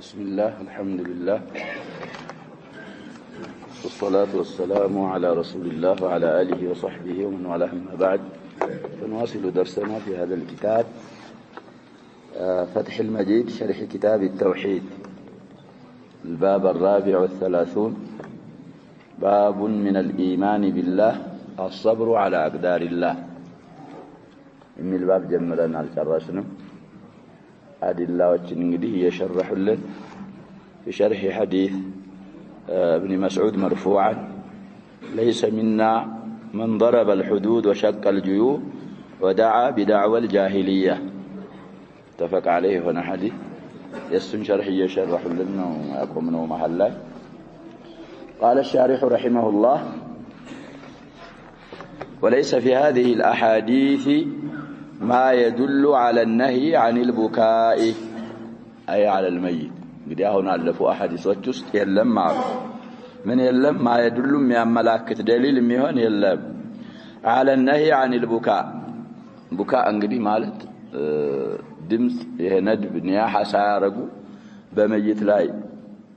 بسم الله الحمد لله والصلاة والسلام على رسول الله وعلى آله وصحبه ومن والاه أما بعد فنواصل درسنا في هذا الكتاب فتح المجيد شرح كتاب التوحيد الباب 34 باب من الإيمان بالله الصبر على أقدار الله من الباب جملنا الشرشنا أدلة وجنجدي يشرح لنا في شرح حديث ابن مسعود مرفوعا ليس منا من ضرب الحدود وشق الجيوب ودعا بدعوى الجاهلية اتفق عليه هنا حديث يسن شرح يشرح لنا ويقومنا محلا قال الشارح رحمه الله وليس في هذه الأحاديث ما يدل على النهي عن البكاء أي على الميت قد هنا ألفوا أحاديث وجست يلم معه من يلم ما يدل من ملاكة دليل ميهون يلم على النهي عن البكاء بكاء انقدي مالت دمث يندب نياحة سيارقو بميت لاي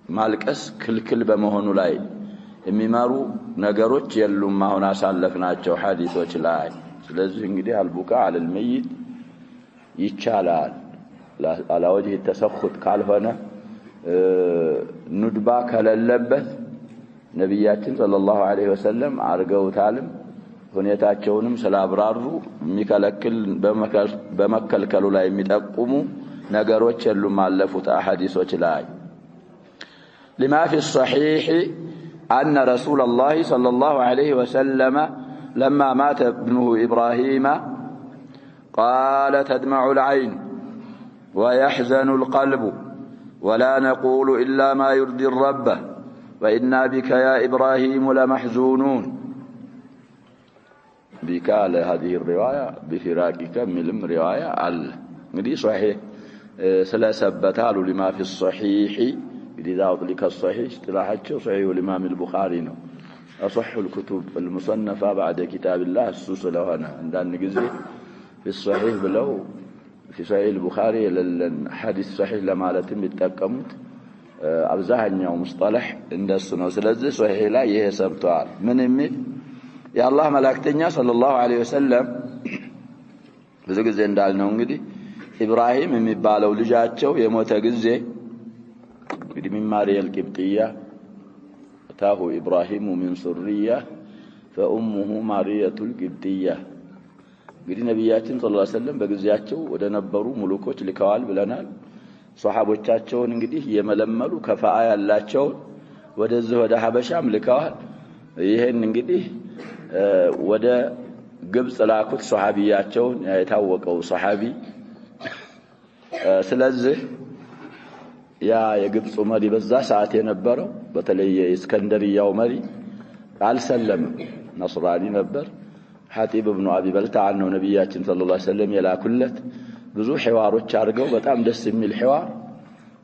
مالكس كل بمهونو لاي የሚማሩ ነገሮች የሉም ማሁን አሳለፍናቸው ሐዲሶች ላይ ስለዚህ እንግዲህ አልቡካ አለል መይት ይቻላል على وجه التسخط ካልሆነ ኑድባ ከሌለበት ነብያችን ሰለላሁ ዐለይሂ ወሰለም አርገውታልም ሁኔታቸውንም ስላብራሩ የሚከለክል በመከልከሉ ላይ የሚጠቁሙ ነገሮች የሉም አለፉት ሐዲሶች ላይ لما في الصحيح أن رسول الله صلى الله عليه وسلم لما مات ابنه إبراهيم قال تدمع العين ويحزن القلب ولا نقول إلا ما يرضي الرب وإنا بك يا إبراهيم لمحزونون بك على هذه الرواية بفراقك ملم رواية على دي صحيح سلسبتها لما في الصحيح إذا أطلق الصحيح اصطلاحه صحيح الإمام البخاري أصح الكتب المصنفة بعد كتاب الله السلسلة هنا عندنا نجزي في الصحيح بلو في صحيح البخاري للحديث صحيح لما لا تم التقمت أبزاحني ومصطلح عند السنة سلزي صحيح لا يهسبتوال من يمي يا الله ملاكتنيا صلى الله عليه وسلم بزق زين دالنا ونجدي إبراهيم يمبالو لجاتشو يموت جزء من ماريا القبطية أتاه إبراهيم من سرية فأمه مارية القبطية قد نبياتين صلى الله عليه وسلم بقزياتشو ودنبروا ملوكوش لكوال بلنال صحابوچاچو እንግዲህ የመለመሉ ከፋአ ያላቸው ወደዚህ ወደ ሐበሻም ልከዋል ይሄን እንግዲህ ወደ ግብጽ ላኩት ሱሐቢያቸው የታወቀው ሱሐቢ ስለዚህ ያ የግብጽ መሪ በዛ ሰዓት የነበረው በተለይ የእስከንደሪያው መሪ አልሰለመም ነስራኒ ነበር ሐቲብ ኢብኑ አቢ በልታዕ ነው ነብያችን ሰለላሁ ዐለይሂ ወሰለም የላኩለት ብዙ ሒዋሮች አድርገው በጣም ደስ የሚል ሒዋር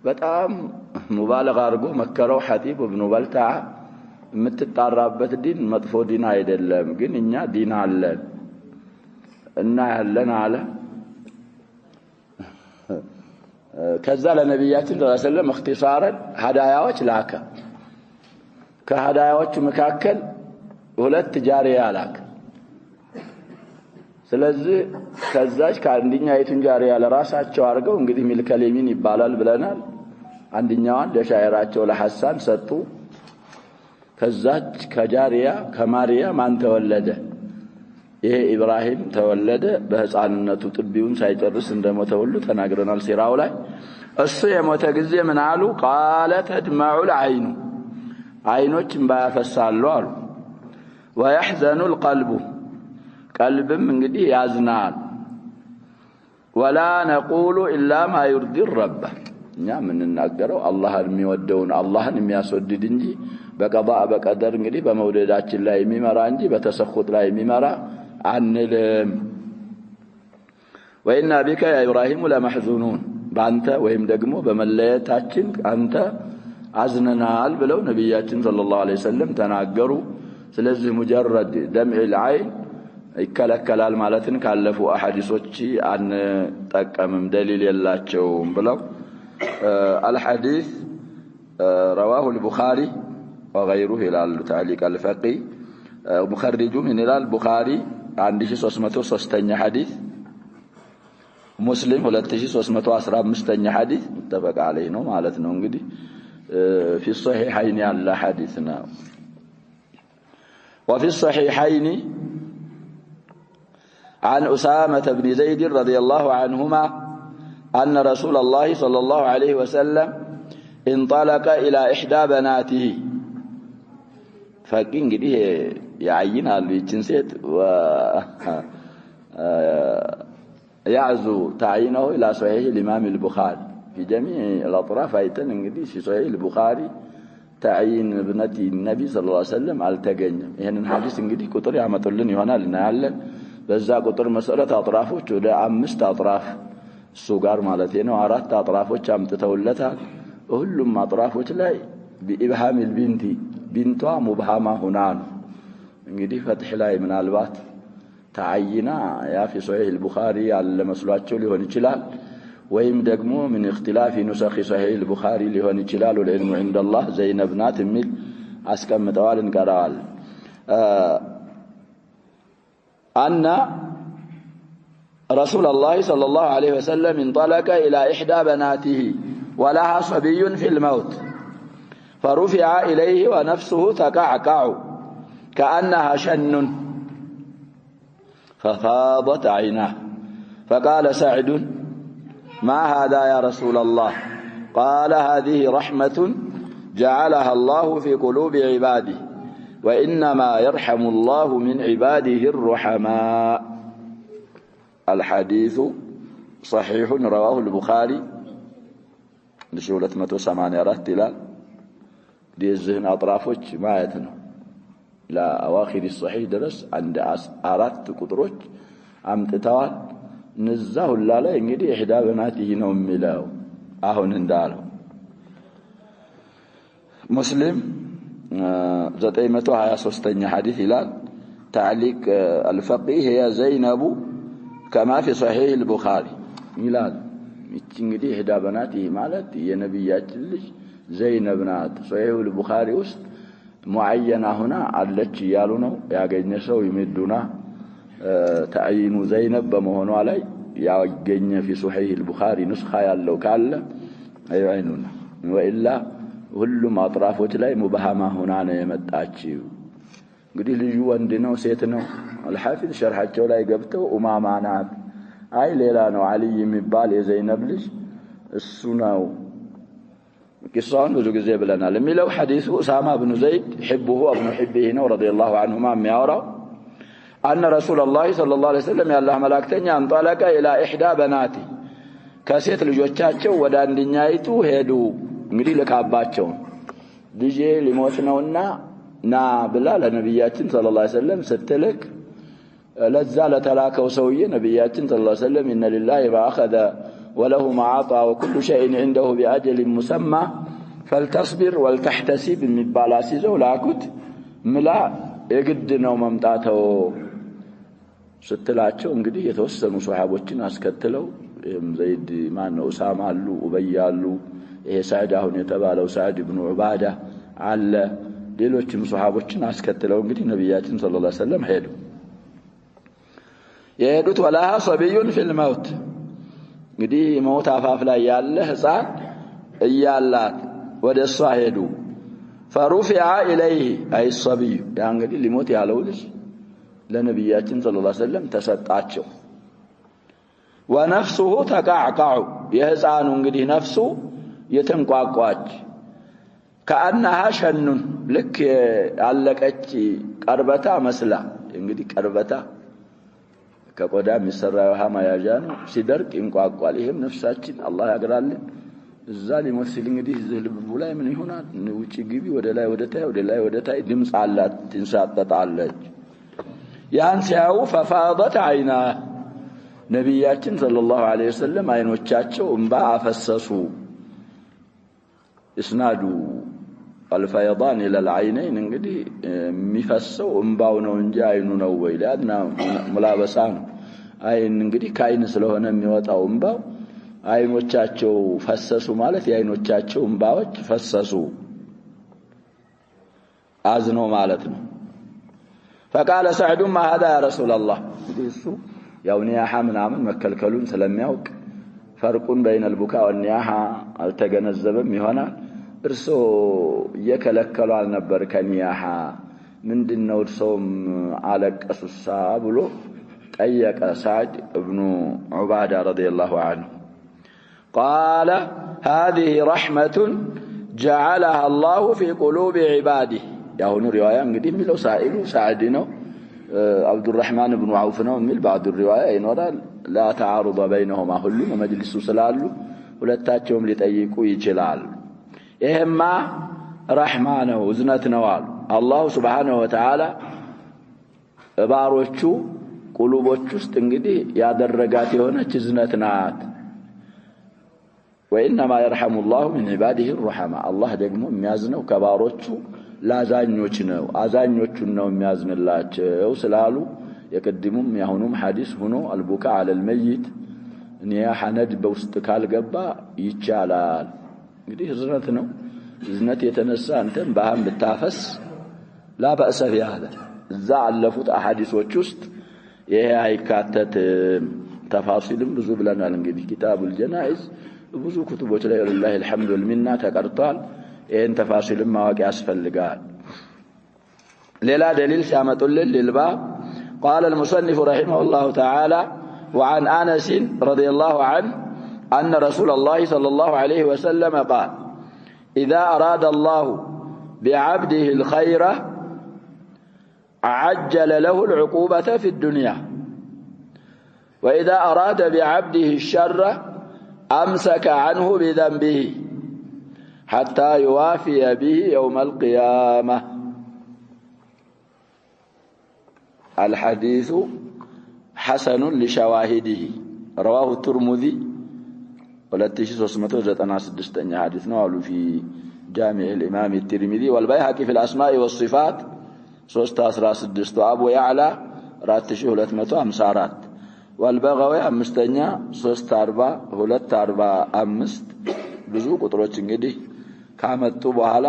በጣም ሙባለጋ አድርጎ መከረው ሐቲብ ኢብኑ በልታዕ የምትጣራበት ዲን መጥፎ ዲን አይደለም ግን እኛ ዲን አለን እና ያለን አለ ከዛ ለነብያችን ሰለላሁ ዐለይሂ ወሰለም اختصارا هداياዎች ላከ ከهداياዎቹ መካከል ሁለት ጃሪያ ላከ ስለዚህ ከዛች ከአንደኛይቱን ጃሪያ ለራሳቸው አድርገው እንግዲህ ሚልከሌሚን ይባላል ብለናል አንደኛዋን ለሻይራቸው ለሐሳን ሰጡ ከዛች ከጃሪያ ከማሪያ ማን ተወለደ ይሄ ኢብራሂም ተወለደ በህፃንነቱ ጥቢውን ሳይጨርስ እንደሞተ ሁሉ ተናግረናል ሲራው ላይ እሱ የሞተ ጊዜ ምን አሉ قال تدمع العين አይኖች እንባ ያፈሳሉ አሉ ويحزن القلب قلبም እንግዲህ ያዝናል ولا نقول الا ما يرضي الرب እኛ ምንናገረው አላህን የሚወደውን አላህን የሚያስወድድ እንጂ በቀዳእ በቀደር እንግዲህ በመውደዳችን ላይ የሚመራ እንጂ በተሰኹት ላይ የሚመራ አንልም وإنا بك يا إبراهيم لمحزونون በአንተ ወይም ደግሞ በመለየታችን አንተ አዝነናል ብለው ነብያችን ሰለላሁ ዐለይሂ ወሰለም ተናገሩ ስለዚህ ሙጀረድ دمع العين ይከለከላል ማለትን ካለፉ አሐዲሶች አንጠቀምም ደሊል የላቸውም ብለው الحديث رواه البخاري وغيره إلى تعليق الفقي مخرج من إلى البخاري عندي 303 حديث مسلم 2315 حديث متفق عليه ነው ማለት ነው እንግዲህ في الصحيحين على حديثنا وفي الصحيحين عن أسامة بن زيد رضي الله عنهما أن رسول الله صلى الله عليه وسلم انطلق إلى إحدى بناته فكين قديه يعينها بالجنسية و يعزو تعيينه إلى صحيح الإمام البخاري في جميع الأطراف أيضا انقدي في صحيح البخاري تعيين ابنة النبي صلى الله عليه وسلم على التقنيم يعني الحديث انقدي كتر يعمل لنا هنا لنعلم بزا كتر مسألة أطرافه وده 5 أطراف السوغار مالتين وعرات أطرافه عمتتولتها كلهم أطرافه لا بإبهام البنت بنتها مبهمة هنان انقدي فتح لاي من البات تعينا يا في صحيح البخاري على مسلواتشو لهون يجلال ويم دقمو من اختلاف نسخ صحيح البخاري لهون يجلال والعلم عند الله زينب نات ميل اسكم متوال قرال أن رسول الله صلى الله عليه وسلم انطلق إلى إحدى بناته ولها صبي في الموت فرفع إليه ونفسه تقعقع كأنها شن ففاضت عيناه فقال سعد ما هذا يا رسول الله قال هذه رحمة جعلها الله في قلوب عباده وإنما يرحم الله من عباده الرحماء الحديث صحيح رواه البخاري بشولة 184 تلال دي الذهن أطرافك ما يتنو لا أواخر الصحيح درس عند 4 قطروች አምጥተዋል ንዛው ላላ እንግዲህ ኢህዳ በናቲህ ነው የሚለው አሁን እንዳለው ሙስሊም 923ኛ ሐዲስ ይላል تعليق الفقيه هي زينب كما في صحيح البخاري ይላል እንግዲህ ኢህዳ በናቲህ ማለት የነብያችን ልጅ ዘይነብ ናት صحيح البخاري ውስጥ معينة هنا علتش يالونه ياغني سو يمدونا تعيين زينب بمهونو علي ياغني في صحيح البخاري نسخة يالله كاله يعينونا وإلا ሁሉም አጥራፎች ላይ ሙበሃማ ሆና ነው የመጣችው እንግዲህ ልጁ ወንድ ነው ሴት ነው አልሐፊዝ ሸርሐቸው ላይ ገብተው ኡማማ ናት አይ ሌላ ነው አሊ የሚባል የዘይነብ ልጅ እሱ ነው قصان ብዙ ጊዜ ብለናል የሚለው ሐዲሱ أسامة بن زيد حبه وابن حبه رضي الله عنهما የሚያወራው أن رسول الله صلى الله عليه وسلم ያላህ መላእክተኛ انطلق إلى إحدى بناته ከሴት ልጆቻቸው ወደ አንደኛይቱ ሄዱ እንግዲህ ለካባቸው ልጄ ሊሞት ነውና ና ብላ ለነብያችን ሰለላሁ ዐለይሂ ወሰለም ስትልክ ለዛ ለተላከው ሰውዬ ነብያችን ሰለላሁ ዐለይሂ ወሰለም إن لله ما أخذ وله ما عطى وكل شيء عنده بأجل مسمى فلتصبر ولتحتسب የሚባል አስይዘው ላኩት ምላ የግድ ነው መምጣተው ስትላቸው እንግዲህ የተወሰኑ ሱሐቦችን አስከትለው ዘይድ ማን ነው ኡሳማ አሉ ኡበይ አሉ ይሄ ሳዕድ አሁን የተባለው ሳዕድ ኢብኑ ዑባዳ አለ ሌሎችም ሱሐቦችን አስከትለው እንግዲህ ነብያችን ሰለላሁ ዐለይሂ ወሰለም ሄዱ የሄዱት ወላሃ ሰቢዩን ፊል መውት እንግዲህ ሞት አፋፍ ላይ ያለ ህፃን እያላት ወደሷ ሄዱ فرفع إليه أي الصبي يعني لموت ያለው ልጅ ለነብያችን ሰለላሁ ዐለይሂ ወሰለም ተሰጣቸው ونفسه تقعقع የህፃኑ እንግዲህ ነፍሱ የተንቋቋች كأنها شن ልክ ያለቀች ቀርበታ መስላ እንግዲህ ቀርበታ ከቆዳ የሚሰራው ውሃ ማያዣ ነው ሲደርቅ ይንቋቋል ይሄም ነፍሳችን አላህ ያግራልን እዛ ሊመስል እንግዲህ ልቡ ላይ ምን ይሆናል ውጪ ግቢ ወደ ላይ ወደ ታይ ድምጽ አላት ትንሳጠጣለች ያን ሲያው ففاضت عيناه ነብያችን ሰለላሁ ዐለይሂ ወሰለም አይኖቻቸው እንባ አፈሰሱ እስናዱ الفيضان الى العينين እንግዲህ የሚፈሰው እንባው ነው እንጂ አይኑ ነው ወይ ለአድና ሙላበሳ ነው አይን እንግዲህ ካይን ስለሆነ የሚወጣው እንባው አይኖቻቸው ፈሰሱ ማለት የአይኖቻቸው እንባዎች ፈሰሱ አዝነው ማለት ነው فقال سعد ما هذا يا رسول الله እሱ ያው ኒያሃ ምናምን መከልከሉን ስለሚያውቅ ፈርቁን بين البكاء والنياحة አልተገነዘበም ይሆናል እርሶ የከለከሉ አልነበር ከኒያሃ ምንድነው እርሶም አለቀሱሳ ብሎ ጠየቀ سعد ابن عبادة رضي الله عنه قال هذه رحمة جعلها الله في قلوب عباده ያሁኑ ሪዋያ እንግዲህ የሚለው ሳኢሉ ሳዕድ ነው عبد الرحمن بن عوف ነው የሚል بعض الرواية ይኖራል لا تعارض بينهما ሁሉም መጅሊሱ ስላሉ ሁለታቸውም ሊጠይቁ ይችላል ይሄማ ረህማ ነው እዝነት ነው አሉ አላህ Subhanahu Wa Ta'ala ባሮቹ ቁሉቦች ውስጥ እንግዲህ ያደረጋት የሆነች እዝነት ናት وإنما يرحم الله من عباده الرحماء الله ደግሞ የሚያዝነው ከባሮቹ ላዛኞች ነው አዛኞቹን ነው የሚያዝንላቸው ስላሉ የቀድሙም ያሁኑም ሐዲስ ሆኖ አልቡካ على الميت ኒያሃ ነድ በውስጥ ካልገባ ይቻላል እንግዲህ እዝነት ነው እዝነት የተነሳ አንተም ባህም ብታፈስ لا بأس بهذا እዛ አለፉት አሐዲሶች ውስጥ ይሄ አይካተት ተፋሲልም ብዙ ብለናል እንግዲህ ኪታቡል ጀናኢዝ ብዙ ኩቱቦች ላይ ለላህ الحمد والمنة ተቀርቷል ይሄን ተፋሲልም ማወቅ ያስፈልጋል ሌላ ደሊል ሲያመጡልን للباب قال المصنف رحمه الله تعالى وعن أنس رضي الله عنه أن رسول الله صلى الله عليه وسلم قال إذا أراد الله بعبده الخير عجل له العقوبة في الدنيا وإذا أراد بعبده الشر أمسك عنه بذنبه حتى يوافي به يوم القيامة الحديث حسن لشواهده رواه الترمذي 2396 حديث نوعه في جامع الإمام الترمذي والبيهقي في الأسماء والصفات 316 أبو يعلى 4254 والبغوي 54245 ብዙ ቁጥሮች እንግዲህ ካመጡ በኋላ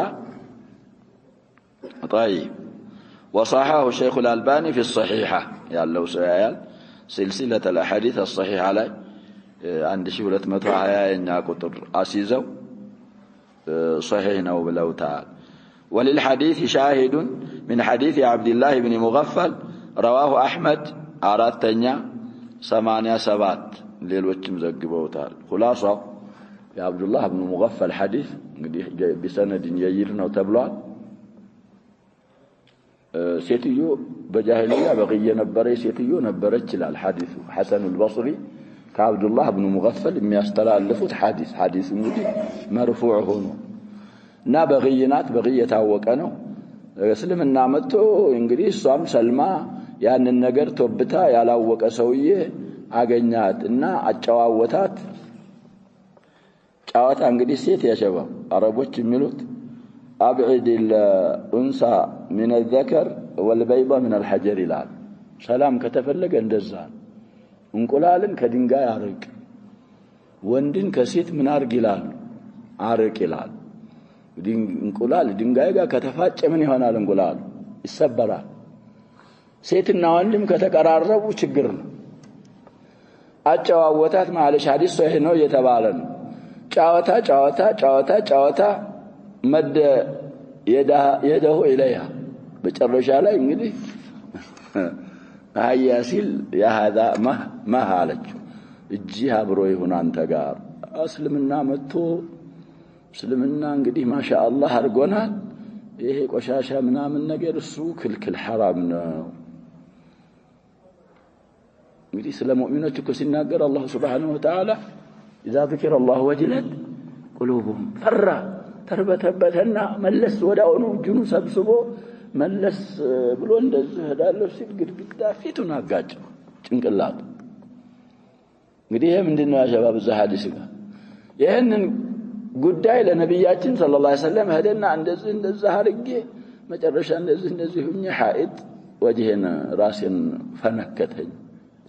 طيب وصححه الشيخ الألباني في الصحيحة ያለው ሰያል سلسلة الأحاديث الصحيحة ላይ 1220ኛ ቁጥር አሲዘው صحيح ነው ብለውታል وللحديث شاهد من حديث عبد الله بن مغفل رواه أحمد አራተኛ 87 ሌሎችም ዘግበውታል خلاصة يا عبد الله بن مغفل حديث እንግዲህ بسند جيد ነው ተብሏል ሴትዮ በጃሂልያ በግየ ነበረ ሴትዮ ነበረች ይላል ሐዲሱ ሐሰን البصري ከعبد الله بن مغفل የሚያስተላልፉት ሐዲስ እንግዲህ مرفوع ሆኖ እና በግይናት በግየ ታወቀ ነው እስልምና መጥቶ እንግዲህ እሷም ሰልማ ያንን ነገር ተወብታ ያላወቀ ሰውዬ አገኛት እና አጫዋወታት ጫዋታ እንግዲህ ሴት ያሸባው አረቦች የሚሉት أبعد الأنثى من الذكر والبيضة من الحجر ይላል ሰላም ከተፈለገ እንደዛ እንቁላልን ከድንጋይ አርቅ ወንድን ከሴት ምን አርግ ይላል አርቅ ይላል እንቁላል ድንጋይ ጋር ከተፋጨ ምን ይሆናል እንቁላል ይሰበራል ሴትና ወንድም ከተቀራረቡ ችግር ነው አጫዋወታት ማለት ሐዲስ ሶሂህ ነው የተባለ ነው ጫዋታ መደ የደሁ ኢለያ በጨረሻ ላይ እንግዲህ አያሲል ያ هذا ما አለች እጂ አብሮ ይሁን አንተ ጋር እስልምና መጥቶ እስልምና እንግዲህ ማሻአላህ አርጎናል ይሄ ቆሻሻ ምናምን ነገር እሱ ክልክል حرام ነው እንግዲህ ስለ ሙእሚኖች እኮ ሲናገር አላህ Subhanahu Wa Ta'ala اذا ذكر الله وجلت قلوبهم فرّ ተርበተበተና መለስ ወዳውኑ ጁኑ ሰብስቦ መለስ ብሎ እንደዚህ ሄዳለው ሲል ግድግዳ ፊቱን አጋጭ ጭንቅላቱ እንግዲህ ይሄ ምንድነው ያሸባብ ዘሐዲስ ጋር ይሄንን ጉዳይ ለነብያችን ሰለላሁ ዐለይሂ ወሰለም ሄደና እንደዚህ አርጌ መጨረሻ እንደዚህ ሁኜ ሐኢድ ወጀህና ራስን ፈነከተኝ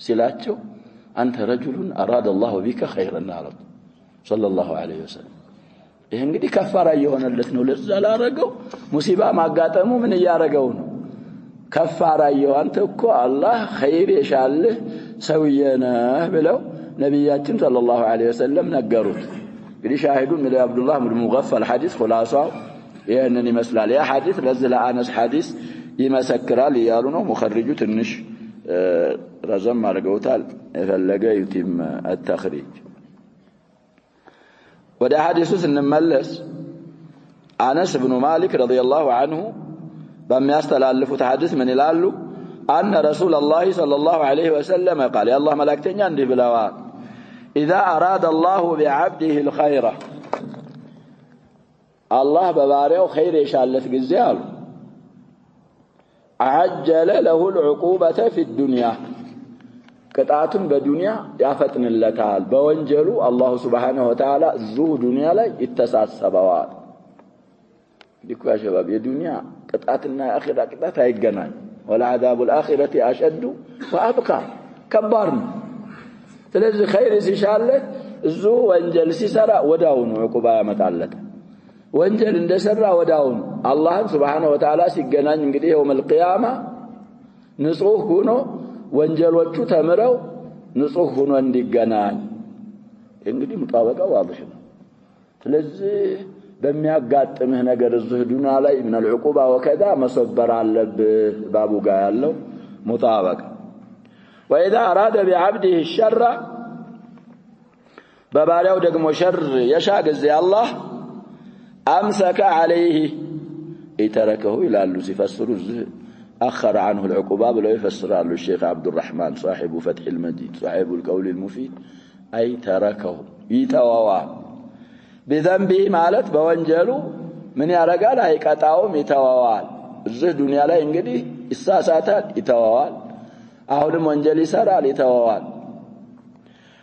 ሲላቸው አንተ ረጁሉን አራደ الله بك خيرا አሉት ሰለላሁ ዐለይሂ ወሰለም። ይሄ እንግዲህ ከፋራ እየሆነለት ነው ለዛ ላረገው ሙሲባ ማጋጠሙ ምን እያረገው ነው ከፋራ አንተ እኮ አላህ ኸይር የሻልህ ሰውዬ ነህ ብለው ነብያችን ሰለላሁ ዐለይሂ ወሰለም ነገሩት። እንግዲህ ሻሂዱ ምን አብዱላህ ብን ሙገፈል ሐዲስ خلاصው ይሄንን ይመስላል። ያ ሐዲስ ለዚህ ለአነስ ሐዲስ ይመሰክራል ይያሉ ነው። ሙኸርጁ ትንሽ ረዘም አድርገውታል። የፈለገ ይቲም التخريج ወደ ሐዲሱ ስንመለስ አነስ ብኑ ማሊክ ረዲየላሁ ዐንሁ በሚያስተላልፉት ሐዲስ ምን ይላሉ? أن رسول الله صلى الله عليه وسلم قال يا الله ملائكتين عندي بلاوات إذا أراد الله بعبده الخير الله ببارئه خير يشالت قزيال عجل له العقوبة في الدنيا قطعتم بدنيا يافتن اللتال بوانجلو الله سبحانه وتعالى زو دنيا لا يتساسبوال ديكو يا شباب يا دنيا قطعتنا آخرة قطعت هيقنان والعذاب الآخرة أشد وأبقى كبارنا ስለዚህ ኸይር ሲሻለት እዙ ወንጀል ሲሰራ ወዳውኑ ዕቁባ ያመጣለት ወንጀል እንደሰራ ወዳውኑ አላህን Subhanahu Wa Ta'ala ሲገናኝ እንግዲህ የውመል ቂያማ ንጹህ ሆኖ ወንጀሎቹ ተምረው ንጹህ ሆኖ እንዲገናኝ እንግዲህ ሙጣበቃው ዋضح ነው። ስለዚህ በሚያጋጥምህ ነገር እዚህ ዱንያ ላይ ምን العقوبة وكذا መሰበር አለብህ ባቡ ጋር ያለው ሙጣበቃ وإذا أراد بعبده الشر بباريو دقمو شر يشاق زي الله أمسك عليه يتركه إلى اللي يفسر أخر عنه العقوبة بلو يفسر له الشيخ عبد الرحمن صاحب فتح المجيد صاحب القول المفيد أي تركه يتووى بذنبه مالت بوانجلو من يرقال أي كتاوم يتووى الزه دنيا لا ينقدي الساساتات يتووى أهلم وانجل سرى يتووى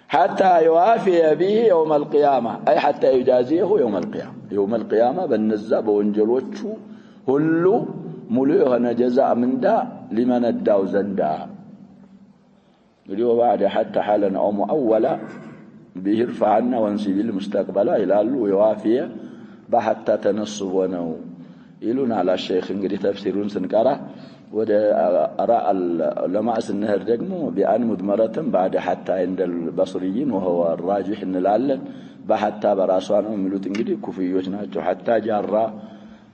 حتى يوافي به يوم القيامة أي حتى يجازيه يوم القيامة بالنزاب وانجلوتشو هلو ملوه نجزاء من دا لمن الداو زندا وبعد حتى حالا أو مؤولا به ارفع عنا وانسي بالمستقبل إلى اللو يوافي بحتى تنصب ونو يلون على الشيخ انقري تفسيرون سنكره وده أراء العلماء النهر دقمو بأن مدمرة بعد حتى عند البصريين وهو الراجح إن العلن بحتى براسوانهم ملوت انجدي كفيوتنا حتى جارة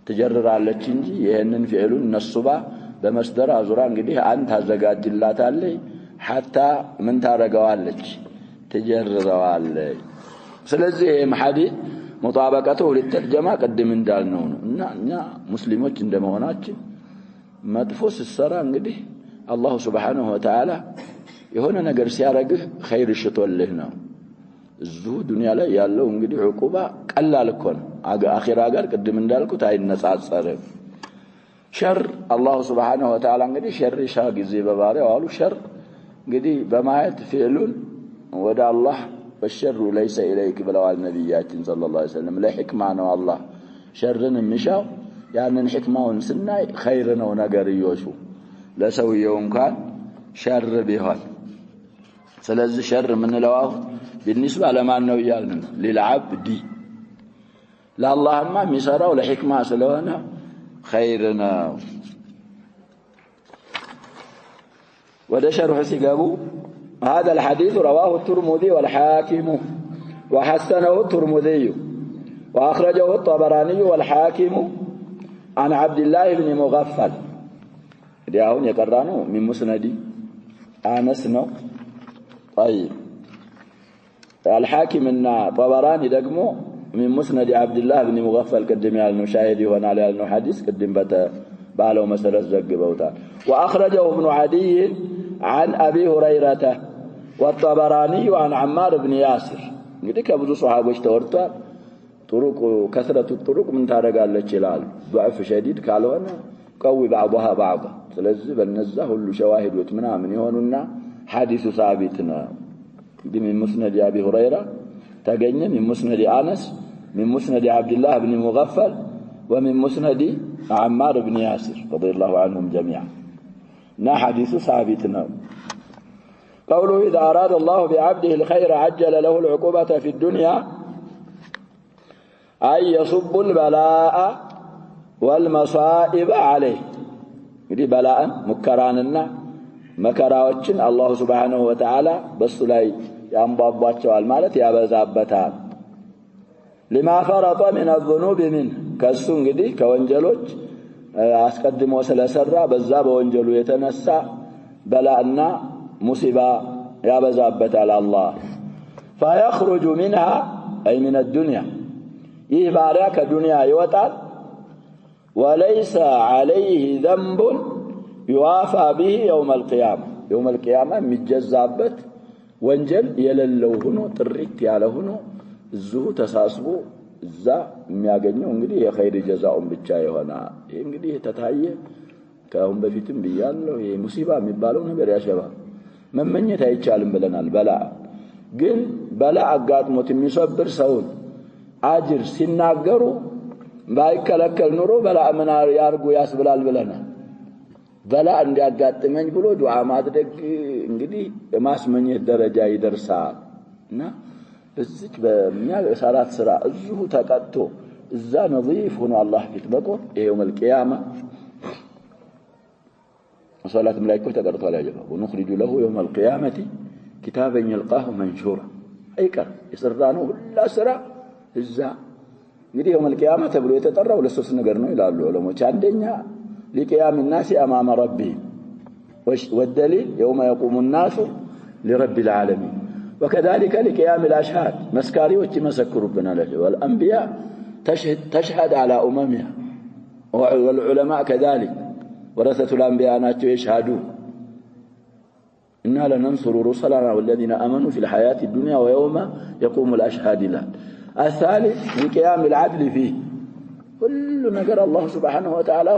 تجرر على التنجي يهنن فعلون النصبة بمصدر أزران انجدي أنت هزقات جلات علي حتى من تارقوا عليك تجرر علي سلزي محادي مطابقته للترجمة قد من دالنون نا مسلمات عندما هناك مدفوس السرا እንግዲህ الله سبحانه وتعالى የሆነ ነገር ሲያረግህ ኸይር ሽቶልህ ነው እዙ ዱንያ ላይ ያለው እንግዲህ ዕቁባ ቀላል እኮ ነው አኺራ ጋር ቅድም እንዳልኩት አይነጻጸርም ሸር الله سبحانه وتعالى እንግዲህ ሸር ሻ ጊዜ በባሪያው አሉ ሸር እንግዲህ በማየት ፍዕሉን ወደ አላህ በሸሩ ليس اليك ብለዋል ነብያችን ሰለላሁ ዐለይሂ ወሰለም ለሕክማ ነው አላህ ሸርን የሚሻው ያንን ሕክማውን ስናይ ኸይር ነው ነገር ይወሹ ለሰውየው እንኳን ሸር ቢሆን ስለዚህ ሸር ምን ለዋው بالنسبه ለማን ነው ይያልን للعبد ለአላህማ የሚሰራው ለሕክማ ስለሆነ ኸይር ነው ወደ ሸርሁ ሲገቡ هذا الحديث رواه الترمذي والحاكم وحسنه الترمذي واخرجه الطبراني والحاكم عن عبد الله بن مغفل دياون يقرانو من مسندي انس نو طيب الحاكم ان طبراني دغمو من مسند عبد الله بن مغفل قدم يالنو شاهد يሆናል ያልነው ሐዲስ قدم ባለው መሰረት ዘግበውታል واخرجه ابن عدي عن ابي هريره والطبراني عن عمار بن ياسر እንግዲህ ከብዙ ሱሐቦች ተወርቷል طرق كثرة الطرق من ታረጋለች ይላል ضعف شديد ካልሆነ قوي بعضها بعضا ስለዚህ በእነዛ ሁሉ ሸዋሂዶች ምናምን ይሆኑና ሐዲሱ ثابت ነው من مسند ابي هريره ተገኘ من مسند انس من مسند عبد الله بن مغفل ومن مسند عمار بن ياسر رضي الله عنهم جميعا نا حديث ثابت ነው قوله إذا أراد الله بعبده الخير عجل له العقوبة في الدنيا أي يصب البلاء والمصائب عليه እንግዲህ በላእ ሙከራንና መከራዎችን አላህ Subhanahu Wa Ta'ala በሱ ላይ ያንባባቸዋል ማለት ያበዛበታል لما فرط من الذنوب من ከሱ እንግዲህ ከወንጀሎች አስቀድሞ ስለሰራ በዛ በወንጀሉ የተነሳ በላእና ሙሲባ ያበዛበታል አላህ فيخرج منها أي من الدنيا ይህ ባሪያ ከዱንያ ይወጣል وليس عليه ذنب يوافى به يوم القيامة የሚጀዛበት ወንጀል የሌለው ሆኖ ጥሪት ያለ ሆኖ እዚሁ ተሳስቦ እዛ የሚያገኘው እንግዲህ የኸይር ጀዛኡን ብቻ ይሆናል ይሄ እንግዲህ ተታየ ከአሁን በፊትም ብያለሁ ይሄ ሙሲባ የሚባለው ነገር ያሸባል መመኘት አይቻልም ብለናል በላ ግን በላ አጋጥሞት የሚሰብር ሰውን አጅር ሲናገሩ ባይከለከል ኑሮ በላ ምን ያርጉ ያስብላል ብለናል በላ እንዲያጋጥመኝ ብሎ ዱዓ ማድረግ እንግዲህ ማስመኘት ደረጃ ይደርሳልና እዚህ በሚያሰራት ስራ እዚሁ ተቀጥቶ እዛ ነظيف ሆኖ አላህ ፊት በቆም يوم القيامه صلاه ملائكه ተቀርቷል ያጀባ ونخرج له يوم القيامه كتابا يلقاه منشورا አይቀር የሰራነው ሁሉ ስራ እዛ እንግዲህ يوم القيامه ተብሎ የተጠራው ለሶስት ነገር ነው ይላሉ ዑለሞች አንደኛ لقيام الناس امام ربهم والدليل يوم يقوم الناس لرب العالمين وكذلك لقيام الاشهاد مسكاريዎች ይመሰክሩብና والانبياء تشهد على اممها والعلماء كذلك ورثة الانبياء ናቸው يشهدون إنا لننصر رسلنا والذين آمنوا في الحياة الدنيا ويوم يقوم الاشهاد له الثالث لقيام العدل فيه كل نجر الله سبحانه وتعالى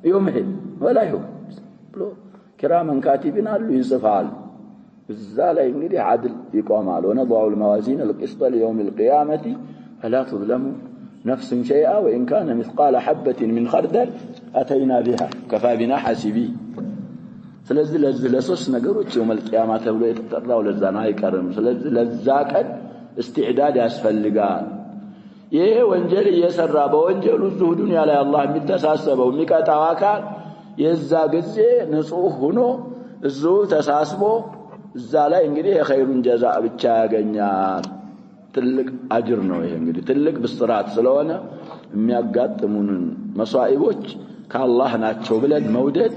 يمهل ولا يهمل كراما كاتبين قالوا يصفعل الزالة እንግዲህ عدل يقومال ونضع الموازين القسط ليوم القيامة فلا تظلم نفس شيئا وإن كان مثقال حبة من خردل أتينا بها كفى بنا حاسبين ስለዚህ ለሶስት ነገሮች يوم القيامة ተብሎ የተጠራው ለዛና አይቀርም ስለዚህ ለዛቀን استعداد ያስፈልጋል ይሄ ወንጀል እየሰራ በወንጀሉ እዚሁ ዱንያ ላይ አላህ የሚተሳሰበው የሚቀጣው አካል የዛ ጊዜ ንጹህ ሆኖ እዚሁ ተሳስቦ እዛ ላይ እንግዲህ የኸይሩን ጀዛ ብቻ ያገኛል ትልቅ አጅር ነው ይሄ እንግዲህ ትልቅ ብስራት ስለሆነ የሚያጋጥሙን መሳኢቦች ከአላህ ናቸው ብለን መውደድ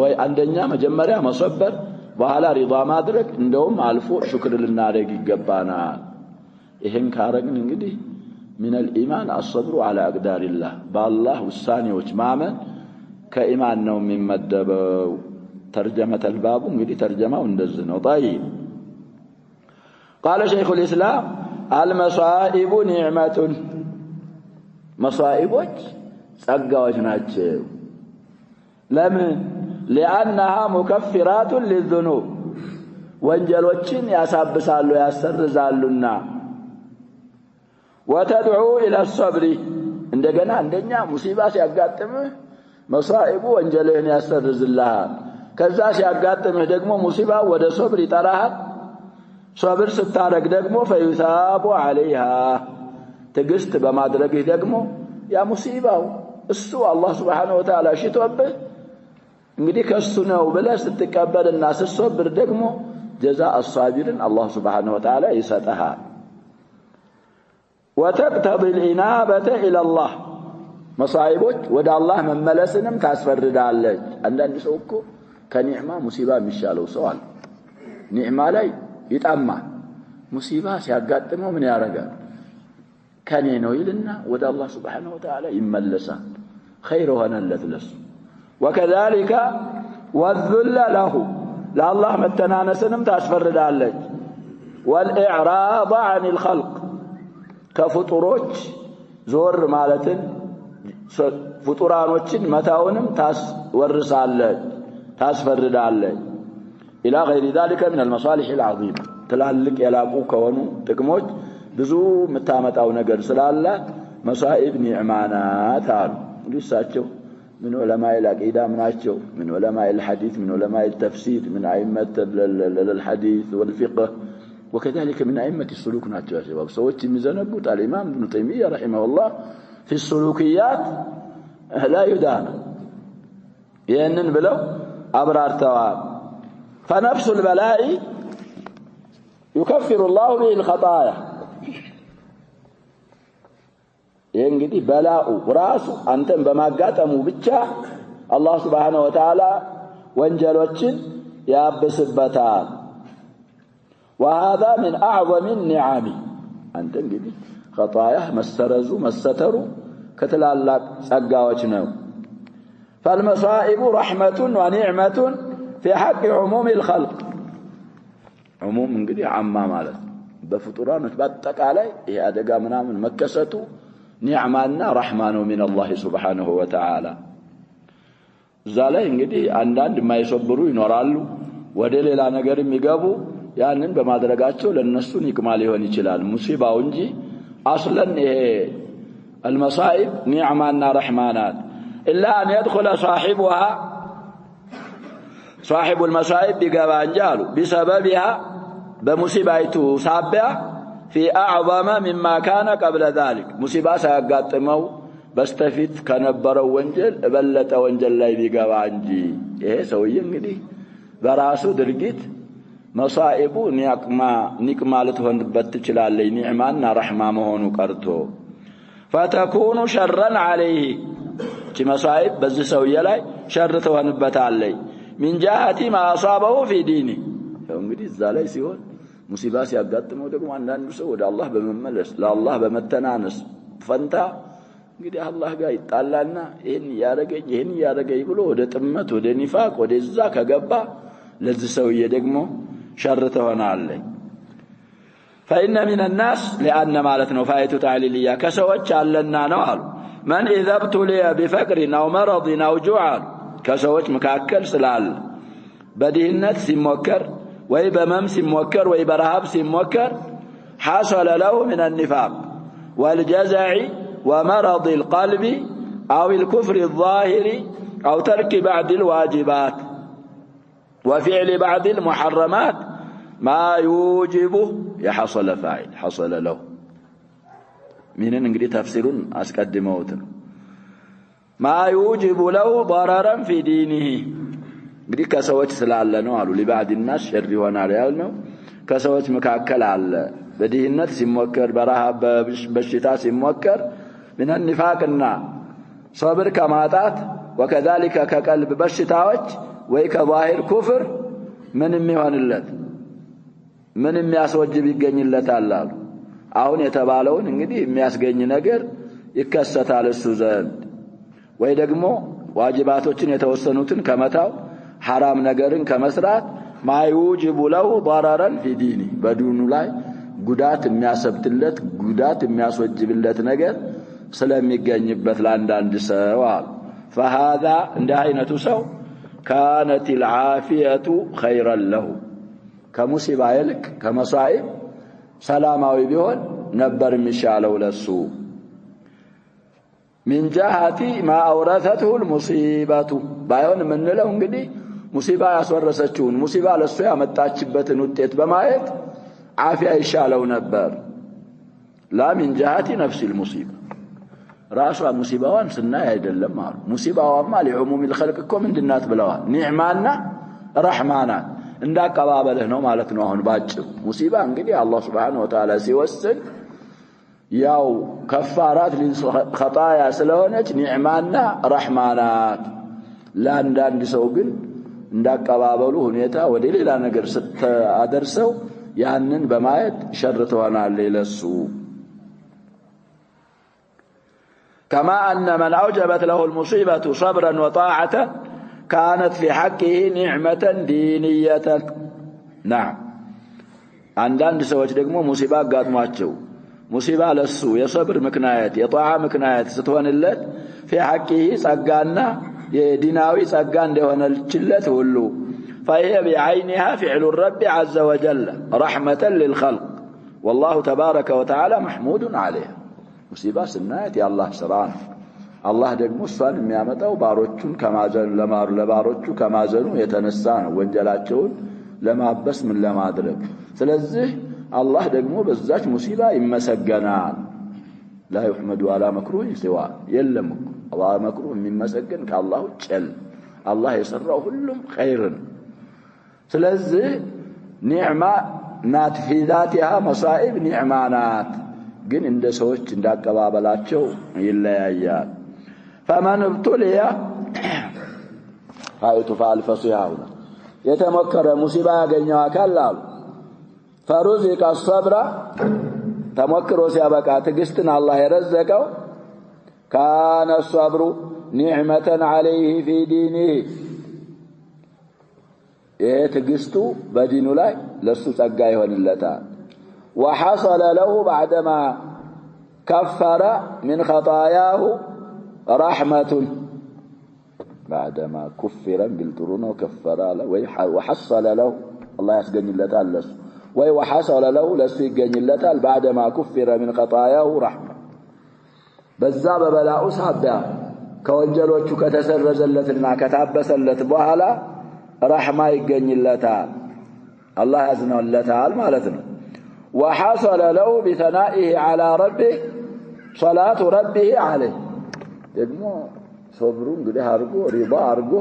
ወይ አንደኛ መጀመሪያ መሰበር በኋላ ሪዳ ማድረግ እንደውም አልፎ ሽክር ልናደርግ ይገባናል ይሄን ካረግን እንግዲህ من الإيمان الصبر على أقدار الله بالله والثاني وجماما كإيمان نوم من مدب ترجمة الباب ودي ترجمة وندزنه طيب قال شيخ الإسلام المصائب نعمة مصائبك ጸጋዎች ናቸው ለምን لأنها مكفرات للذنوب ወንጀሎችን ያሳብሳሉ ያሰርዛሉና وتدعو إلى الصبر እንደገና አንደኛ ሙሲባ ሲያጋጥምህ መሳኢቡ ወንጀልህን ያሰርዝልሃል ከዛ ሲያጋጥምህ ደግሞ ሙሲባ ወደ ሶብር ይጠራሃል ሶብር ስታረግ ደግሞ فيثاب عليها ትግስት በማድረግህ ደግሞ ያ ሙሲባው እሱ አላህ Subhanahu Wa Ta'ala ሽቶብህ እንግዲህ ከሱ ነው ብለህ ስትቀበልና ስትሶብር ደግሞ جزاء الصابرين الله سبحانه وتعالى يسطها وتقتضي الإنابة إلى الله مصائبك ودى الله مملسنم تاسفردالك عندنا ሰው እኮ ከኒዕማ ሙሲባ የሚሻለው ሰው አለ ኒዕማ ላይ ይጣማ ሙሲባ ሲያጋጥመው ምን ያረጋል ከኔ ነው ይልና ወደ አላህ Subhanahu Wa Ta'ala ይመለሳል خير ሆነለት ለሱ وكذلك والذل له لله متنانسنم تاسفردالك والإعراض عن الخلق ከፍጡሮች ዞር ማለትን ፍጡራኖችን መታውንም ታስወርሳለች ታስፈርዳለች الى غير ذلك من المصالح العظيمه ትላልቅ የላቁ ከሆኑ ጥቅሞች ብዙ መታመጣው ነገር ስላለ መሳኢብ ኒዕማናት አሉ ልሳቸው من علماء العقيده مناچو من علماء الحديث من علماء التفسير من ائمه الحديث والفقه وكذلك من أئمة السلوك ناتشو يا شباب سويت ميزنبوت الإمام ابن تيمية رحمه الله في السلوكيات لا يدان ينن بلو أبرار تواب فنفس البلاء يكفر الله به الخطايا ينجدي بلاء راس أنتم بما قاتموا بيتشا الله سبحانه وتعالى وانجلوچن يابسبتان وهذا من أعظم النعم أنت እንግዲህ خطايا مسترزوا مستتروا كتلالاق ጸጋዎች ነው فالمصائب رحمة ونعمة في حق عموم الخلق عموم እንግዲህ عام ማለት በፍጡራኖች በአጠቃላይ ይሄ አደጋ ምናምን መከሰቱ ኒዕማና ረህማ ነው من الله سبحانه وتعالى ዛላይ እንግዲህ አንዳንድ የማይሰብሩ ይኖራሉ ወደ ሌላ ነገር የሚገቡ ያንን በማድረጋቸው ለነሱ ንቅማ ሊሆን ይችላል ሙሲባው እንጂ አስለን ይሄ المصائب نعمانا رحمانات إلا أن يدخل صاحبها صاحب المصائب بقبانجاله بسببها بمصيبته سابعة في أعظم مما كان قبل ذلك مصيبة سيقاتمو بستفيد كنبرو وانجل بلت وانجل لاي بقبانجي إيه سويا قدي براسو درقيت مصائبو نقما لتهنبت چلالي نعمانا رحمة مهونو كرتو فتكون شرا عليه تي مصائب بز سويه لاي شر تهنبتالي من جهه ما اصابه في دينه እንግዲህ እዛ ላይ ሲሆን ሙሲባ ሲያጋጥመው ደግሞ አንዳንዱ ሰው ወደ አላህ በመመለስ ለአላህ በመተናነስ ፈንታ እንግዲህ አላህ ጋር ይጣላና ይሄን ያረገኝ ብሎ ወደ ጥመት ወደ ኒፋቅ ወደ እዛ ከገባ ለዚህ ሰውዬ ደግሞ ሸር ተሆናለኝ فإن من الناس لأن مالتنا فايت تعليلية كسوتش علنا نوال من إذا ابتلي بفقر أو مرض أو جوع كسوتش مكاكل سلال بديهنت سموكر ويبمم سموكر ويبرهاب سموكر حصل له من النفاق والجزع ومرض القلب أو الكفر الظاهر أو ترك بعض الواجبات وفعل بعض المحرمات ما يوجبه يحصل فاعل حصل له من انجلي تفسيرون اسقدموت ما يوجب له ضررا في دينه እንግዲህ ከሰዎች ስላለ ነው አሉ لبعض الناس شر ይሆናል ያልነው ከሰዎች መካከል አለ በዲህነት ሲሞከር በረሃብ በሽታ ሲሞከር من النفاقنا صبر ከማጣት وكذلك ከቀልብ በሽታዎች ወይ ከظاهر كفر ምንም ይሆንለት ምንም ያስወጅብ ይገኝለታል አሉ አሁን የተባለውን እንግዲህ የሚያስገኝ ነገር ይከሰታል እሱ ዘንድ ወይ ደግሞ ዋጅባቶችን የተወሰኑትን ከመታው حرام ነገርን ከመስራት ማይውጅቡ له ضررا في دينه በዲኑ ላይ ጉዳት የሚያሰብትለት ጉዳት የሚያስወጅብለት ነገር ስለሚገኝበት ለአንዳንድ ሰው አሉ فهذا እንደ አይነቱ ሰው كانت العافية خيرا له كمصيبة يلك كمصائب سلاماوي بيهون نبر مشالو لسو من جهة ما أورثته المصيبة بايون من له انقدي مصيبة يسورسچون مصيبة لسو يمتاچبتن وتيت بمايت عافية يشالو نبر لا من جهة نفس المصيبة راسوا مصيبوان سناي አይደለም አሉ ሙሲባዋማ ለዑሙም الخلق እኮ ምንድናት ብለዋል ኒዕማና ረህማና እንዳቀባበልህ ነው ማለት ነው አሁን ባጭሩ ሙሲባ እንግዲህ አላህ Subhanahu Wa Ta'ala ሲወስን ያው ከፋራት ለኸጣያ ስለሆነች ኒዕማና ረህማናት ለአንዳንድ ሰው ግን እንዳቀባበሉ ሁኔታ ወደ ሌላ ነገር አደርሰው ያንን በማየት ሸር ትሆናለህ ለሱ كما أن من أوجبت له المصيبة صبرا وطاعة كانت في حقه نعمة دينية نعم عندنا سويت ደግሞ ሙሲባ ጋጥሟቸው ሙሲባ ለሱ የصبر ምክንያት የጧዓ ምክንያት ስትሆንለት في حقه ጸጋና የዲናዊ ጸጋ እንደሆነልችለት ሁሉ فهي بعينها فعل الرب عز وجل رحمة للخلق والله تبارك وتعالى محمود عليها ሙሲባ ስናየት የአላህ ስራ ነው አላህ ደግሞ እሷን የሚያመጣው ባሮቹን ከማዘኑ ለባሮቹ ከማዘኑ የተነሳ ነው ወንጀላቸውን ለማበስ ምን ለማድረግ ስለዚህ الله ደግሞ በዛች ሙሲባ ይመሰገናል لا يحمد على مكروه سواء የለም على مكروه የሚመሰገን ከአላህ ውጭ አላህ የሰራው ሁሉም ኸይርን ስለዚህ ኒዕማ ናት في ذاتها مصائب ኒዕማ ናት ግን እንደ ሰዎች እንዳቀባበላቸው ይለያያል فمن ابتلي هايت فالفصيحه የተመከረ ሙሲባ ያገኘው አካል فرزق الصبر ተመክሮ ሲያበቃ ትግስትን አላህ የረዘቀው كان الصبر نعمة عليه في دينه ትግስቱ በዲኑ ላይ ለሱ ጸጋ ይሆንለታል وحصل له بعدما كفر من خطاياه رحمة بعدما كفر بالطرون وكفر وحصل له الله يسجنلታል ለሱ وحصل له ለሱ ይገኝለታል بعدما كفر من خطاياه رحمة በዛ በበላኡ ሳቢያ ከወንጀሎቹ ከተሰረዘለትና ከታበሰለት በኋላ ረህማ ይገኝለታል الله ያዝነውለታል ማለት ነው وحصل له بثنائه على ربه صلاة ربه عليه ደግሞ ሶብሩ እንግዲህ አርጎ ሪባ አርጎ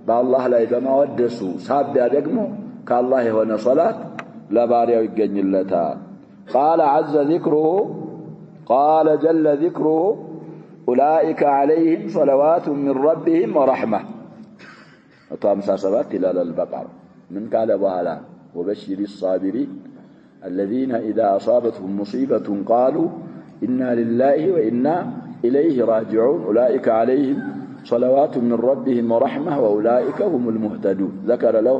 በአላህ ላይ በማወደሱ ሳቢያ ደግሞ ከአላህ የሆነ ሶላት ለባሪያው ይገኝለታል قال عز ذكره قال جل ذكره أولئك عليهم صلوات من ربهم ورحمة 57 إلى البقرة من قال بهلا وبشر الصابرين الذين إذا أصابتهم مصيبة قالوا إنا لله وإنا إليه راجعون أولئك عليهم صلوات من ربهم ورحمة وأولئك هم المهتدون ذكر له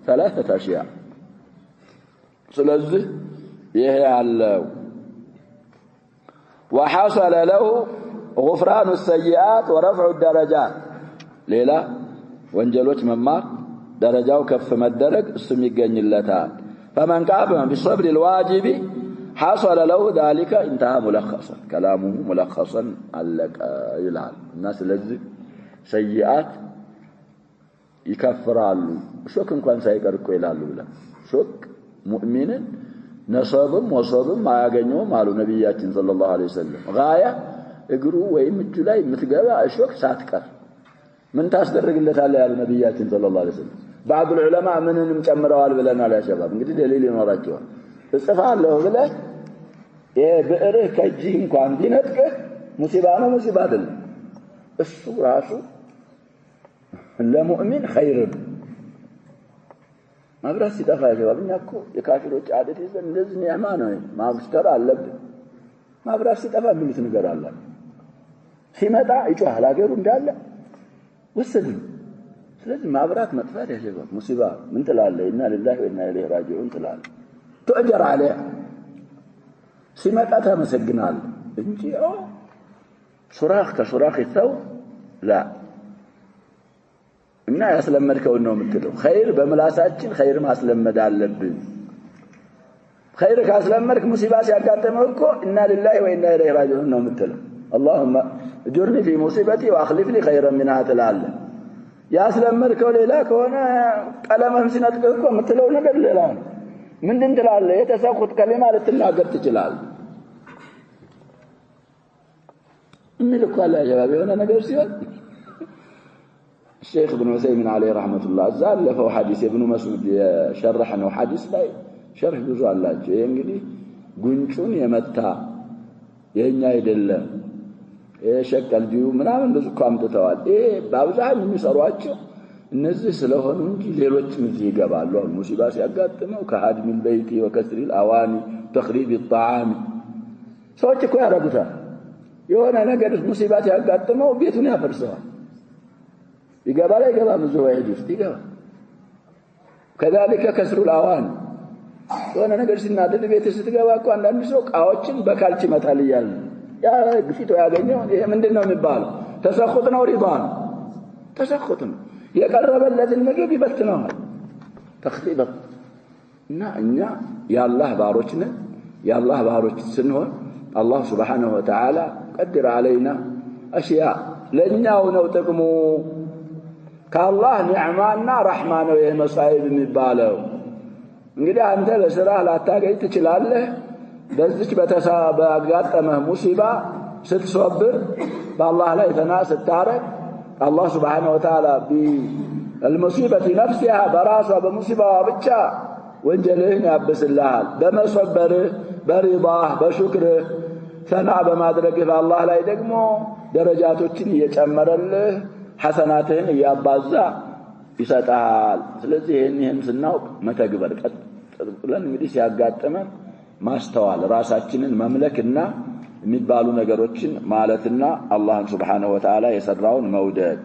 3 أشياء ስለዚህ ይሄ ያለው وحصل له غفران السيئات ورفع الدرجات ሌላ ወንጀሎች መማር ደረጃው ከፍ መደረግ እሱም ይገኝለታል فمن قام بالصبر الواجب حصل له ذلك انتهى ملخصا كلامه ملخصا علق ይላል እና ስለዚህ ሰይአት ይከፍራሉ ሾክ እንኳን ሳይቀር እኮ ይላሉ ብለ ሾክ ሙእሚንን ነሰብም ወሰብም ማያገኘው አሉ ነብያችን ሰለላሁ ዐለይሂ ወሰለም ጋያ እግሩ ወይም እጁ ላይ የምትገባ ሾክ ሳትቀር ምን ታስደርግለታል ያሉ ነብያችን ሰለላሁ ዐለይሂ ወሰለም بعض العلماء ምንንም ጨምረዋል ብለናል ያ ሸባብ እንግዲህ ደሊል ይኖራቸዋል እጽፋለሁ ብለ የብዕርህ ከእጅህ እንኳን ቢነጥቅህ ሙሲባ ነው ሙሲባ አይደለም እሱ ራሱ ለሙእሚን ኸይር ማብራት ሲጠፋ ይገባል እኛ እኮ የካፊሮች አደት ይዘን እንደዚህ ኒዕማ ነው ማብስተር አለብን ማብራት ሲጠፋ ምንት ነገር አለ ሲመጣ ይጮሃል አገሩ እንዳለ ወሰዱ ስለዚህ ማብራት መጥፋት ያሸባል ሙሲባ ምን ትላለህ ኢና ሊላሂ ወኢና ኢለይሂ ራጂዑን ትላለህ ተአጀር عليه ሲመጣ ተመሰግናል እንጂ ሱራኽ ከሱራኽ ይተው ላ እና ያስለመድከው ነው የምትለው ኸይር በመላሳችን ኸይር ማስለመድ አለብን ኸይር ካስለመድክ ሙሲባ ሲያጋጥመው እኮ ኢና ሊላሂ ወኢና ኢለይሂ ራጂዑን ነው የምትለው اللهم اجرني في مصيبتي واخلف لي خيرا منها ትላለህ ያስለመድከው ሌላ ከሆነ ቀለምህን ሲነጥቅህ እኮ የምትለው ነገር ሌላ ነው ምንድን ትላለህ የተሰኩት ከሊማ ልትናገር ትችላለህ ምን ልኳላ ጀባብ የሆነ ነገር ሲሆን الشيخ ابن عثيمين عليه رحمة الله زالفው ሐዲስ ابن مسعود የሸረሐው ሐዲስ ላይ ሸርህ ብዙ አላቸው ይሄ እንግዲህ ጉንጩን የመታ የኛ አይደለም የሸቀል ዲዩ ምናምን ብዙ ቋምጥተዋል ይሄ በአብዛኛው የሚሰሯቸው እነዚህ ስለሆኑ እንጂ ሌሎችም እዚህ ይገባሉ ሙሲባ ሲያጋጥመው ከሐድም البيت وكسر الاواني تخريب الطعام ሰዎች እኮ ያረጉታል የሆነ ነገር ሙሲባ ሲያጋጥመው ቤቱን ያፈርሰዋል ይገባል ብዙ ወይድ ውስጥ ይገባል كذلك كسر الاواني የሆነ ነገር ሲናደድ ቤት ስትገባ እኮ አንዳንድ ሰው ቃዎችን በካልቺ መታል ይያል ያ ግፊቱ ያገኘው ይሄ ምንድነው የሚባለው ተሰخط ነው ሪባ ነው ተሰخط ነው የቀረበለትን ምግብ ይበትነዋል ተخطيبት እና እኛ ያላህ ባሮች ነን ያላህ ባሮች ስንሆን አላህ Subhanahu Wa Ta'ala قدر علينا اشياء ለኛው ነው ጥቅሙ ከአላህ ኒዕማና ረህማ ነው ይሄ መሳይብ የሚባለው እንግዲህ አንተ ለስራ ላታገኝ ትችላለህ በዚች በአጋጠመህ ሙሲባ ስትሶብር በአላህ ላይ ተናስታረቅ الله سبحانه وتعالى بالمصيبة نفسها براسها بمصيبة بچا ወንጀልህን ያብስልሃል በመሰበርህ በሪዳህ በሽክርህ ሰናዕ በማድረግህ በአላህ ላይ ደግሞ ደረጃቶችን እየጨመረልህ ሐሰናትህን እያባዛ ይሰጣል ስለዚህ ይሄን ስናውቅ መተግበር ቀጥለን እንግዲህ ሲያጋጥመን ማስተዋል ራሳችንን መምለክና የሚባሉ ነገሮችን ማለትና አላህን Subhanahu Wa Ta'ala የሰራውን መውደድ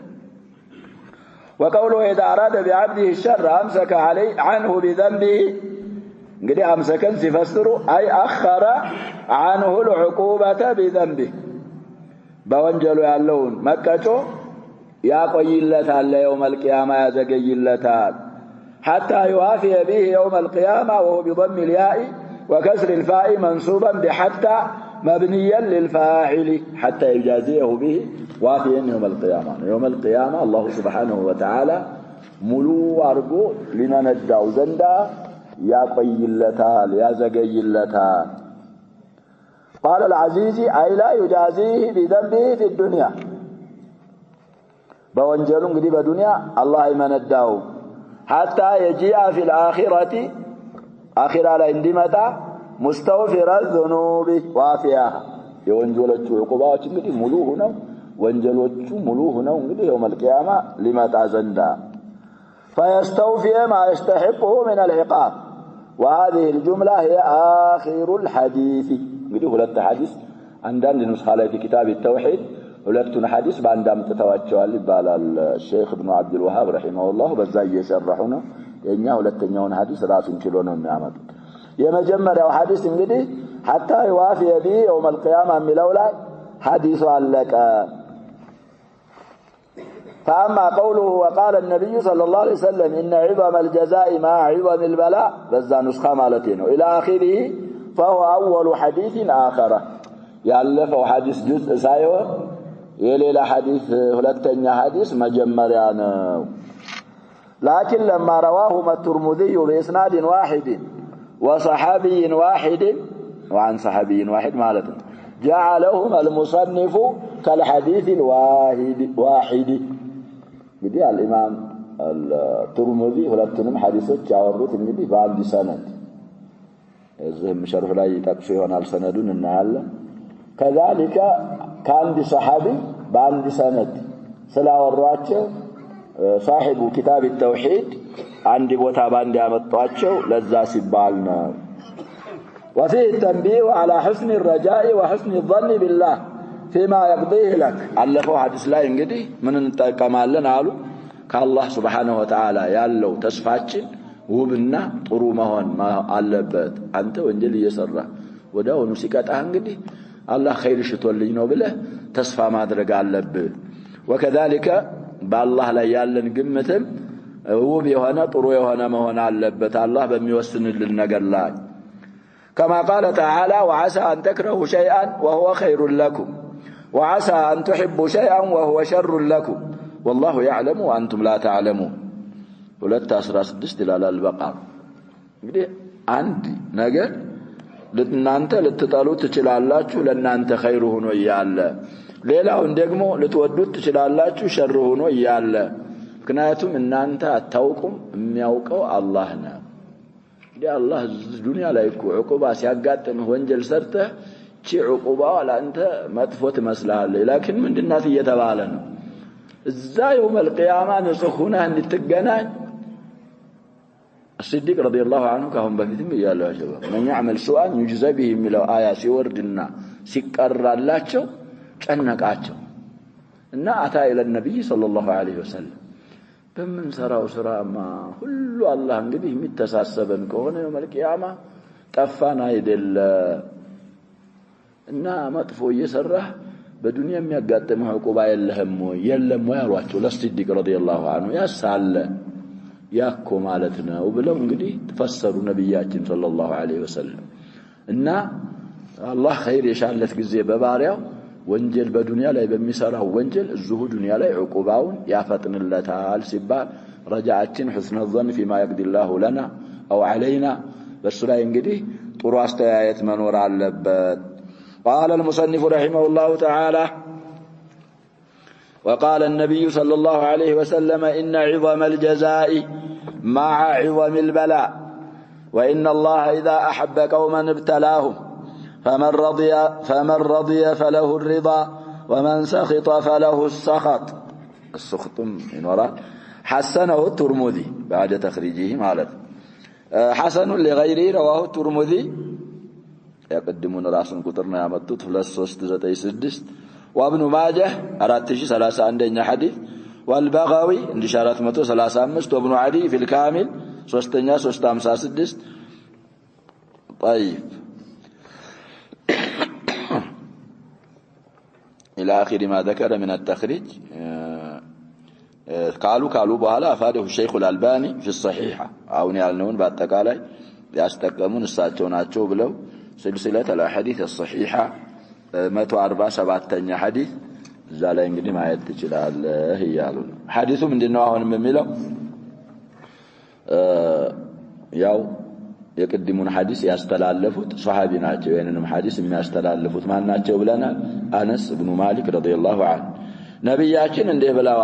وقوله إذا أراد بعبده الشر أمسك عليه عنه بذنبه እንግዲህ አምሰከን ሲፈስሩ أي أخر عنه العقوبة بذنبه በወንጀሉ ያለውን መቀጮ ያቆይለታል يوم القيامة ያዘገይለታል حتى يوافي به يوم القيامة وهو بضم الياء وكسر الفاء منصوبا بحتى مبنيا للفاعل حتى يجازيه به وافيا يوم القيامة الله سبحانه وتعالى ملو أرجو لنا ندعو زندا يا قيلتال يا زقيلتال قال العزيز أي لا يجازيه بذنبه في الدنيا بوانجلون قديب الدنيا الله ما ندعو حتى يجيء في الآخرة آخرة لإندمتا مستغفر الذنوب وافياها የወንጀሎቹ ዕቁባዎች እንግዲህ ሙሉ ሆነው ወንጀሎቹ ሙሉ ሆነው እንግዲህ يوم القيامة ሊመጣ ዘንዳ فيستوفي ما يستحقه من العقاب وهذه الجملة هي آخر الحديث እንግዲህ ሁለት ሐዲስ አንዳንድ ንስኻ ላይ في كتاب التوحيد ሁለቱን ሐዲስ በአንድ አምጥተዋቸዋል ይባላል ሼክ ኢብኑ አብዱል ወሃብ ረሂመሁላህ በዛ እየሸረሑ ነው የኛ ሁለተኛውን ሐዲስ ራሱን ችሎ ነው የሚያመጡት የመጀመሪያው ሐዲስ እንግዲህ حتى يوافي به يوم القيامة የሚለው ላይ ሐዲሱ አለቀ فأما قوله وقال النبي صلى الله عليه وسلم إن عظم الجزاء مع عظم البلاء بذا نسخة مالتين إلى آخره فهو أول حديث آخره يألفه حديث جزء سايوه يليل حديث هلتنيا حديث مجمريانا لكن لما رواهما الترمذي بإسناد واحد وصحابي واحد وعن صحابي واحد مالته جعلهما المصنف كالحديث الواحد بدي الإمام الترمذي ሁለቱንም ሐዲሶች ያወሩት እንግዲህ በአንድ ሰነድ እዚህም ሸርፍ ላይ ተጠቅሶ ይሆናል ሰነዱን እናያለን كذلك ከአንድ صحابي በአንድ ሰነድ ስላወሯቸው صاحب كتاب التوحيد عند ቦታ ባንድ ያመጣቸው ለዛ ሲባል ነው وفيه التنبيه على حسن الرجاء وحسن الظن بالله فيما يقضيه لك አለፈው ሐዲስ ላይ እንግዲህ ምን እንጠቀማለን አሉ ከአላህ Subhanahu Wa Ta'ala ያለው ተስፋችን ውብና ጥሩ መሆን አለበት አንተ ወንጀል እየሰራ ወዳውኑ ሲቀጣህ እንግዲህ አላህ ኸይር ሽቶልኝ ነው ብለህ ተስፋ ማድረግ አለብህ وكذلك በአላህ ላይ ያለን ግምትም ውብ የሆነ ጥሩ የሆነ መሆን አለበት አላህ በሚወስንልን ነገር ላይ كما قال تعالى وعسى أن تكرهوا شيئا وهو خير لكم وعسى أن تحبوا شيئا وهو شر لكم والله يعلم وأنتم لا تعلمون ሁለት 16 ይላል አልበቃራ እንግዲህ አንድ ነገር ለእናንተ ልትጠሉት ትችላላችሁ ለእናንተ ኸይር ሆኖ ይያለ ሌላውን ደግሞ ልትወዱት ትችላላችሁ ሸር ሆኖ ይያለ ምክንያቱም እናንተ አታውቁም የሚያውቀው አላህ ነው እንግዲህ አላህ ዱንያ ላይ እኮ ዕቁባ ሲያጋጥምህ ወንጀል ሰርተህ ቺ ዕቁባው ለአንተ መጥፎ ትመስልሃለች ላኪን ምንድናት እየተባለ ነው እዛ يوم القيامة ንጹህና እንድትገናኝ الصديق رضي الله عنه كهم በፊትም ይያለው አሸባ من يعمل سوءا يجزى به የሚለው አያ ሲወርድና ሲቀራላቸው ጨነቃቸው እና አታ ኢለ ነብይ ሰለላሁ ዐለይሂ ወሰለም በመንሰራው ስራማ ሁሉ አላህ እንግዲህ የሚተሳሰበን ከሆነ የውመል ቂያማ ጠፋን አይደለ እና መጥፎ እየሰራህ በዱንያ የሚያጋጥመው ዕቁባ የለህም ወይ አሏቸው ለስዲቅ ረዲየላሁ ዐንሁ ያሳለ ያኮ ማለት ነው ብለው እንግዲህ ተፈሰሩ ነብያችን ሰለላሁ ዐለይሂ ወሰለም እና አላህ ኸይር የሻለት ጊዜ በባሪያው ወንጀል በዱንያ ላይ በሚሰራው ወንጀል እዚሁ ዱንያ ላይ ዕቁባውን ያፈጥንለታል ሲባል ረጃአችን حسن الظن فيما يقضي الله لنا أو علينا بس لا ينقدي طرواست آية منور اللبات. قال المصنف رحمه الله تعالى وقال النبي صلى الله عليه وسلم إن عظم الجزاء مع عظم البلاء وإن الله إذا أحب قوما ابتلاهم فمن رضي فله الرضا ومن سخط فله السخط. السخط من وراء حسنه الترمذي بعد تخريجه مالت حسن لغيره رواه الترمذي يقدمون راسن قطرنا يمطط 2396 وابن ماجه 4031 حديث والبغوي عند 435 وابن عدي في الكامل 356. طيب إلى آخر ما ذكر من التخريج. قالوا بهلا أفاده الشيخ الألباني في الصحيحة أو يعلنون باتقالي يستقمون الساعتوناتشو بلو سلسلة الأحاديث الصحيحة 147 حديث زال እንግዲህ ማየት ትችላለህ ይያሉ ሐዲሱ ምንድነው አሁን የሚለው ያው የቅድሙን ሐዲስ ያስተላለፉት ሱሐቢ ናቸው የነንም ሐዲስ የሚያስተላልፉት ማን ናቸው ብለናል አነስ ኢብኑ ማሊክ ረዲየላሁ ዐንሁ ነብያችን እንደ ብለዋ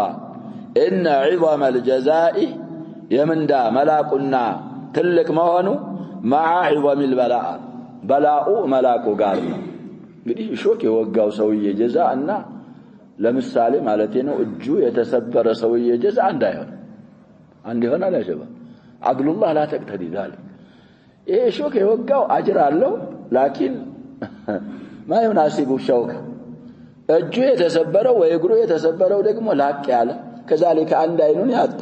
ان عظم الجزاء የምንዳ መላቁና ትልቅ መሆኑ مع عظم البلاء በላኡ መላቁ ጋር ነው እንግዲህ ሾክ የወጋው ሰውዬ ጀዛና ለምሳሌ ማለት ነው እጁ የተሰበረ ሰውዬ ጀዛ አንድ ይሆናል አጀባ አብዱላህ لا تقتدي ذلك ይሄ ሾክ የወጋው አጅር አለው ላኪን ما يناسب الشوك እጁ የተሰበረው ወይ እግሩ የተሰበረው ደግሞ ላቅ ያለ كذلك አንድ አይኑን ያጣ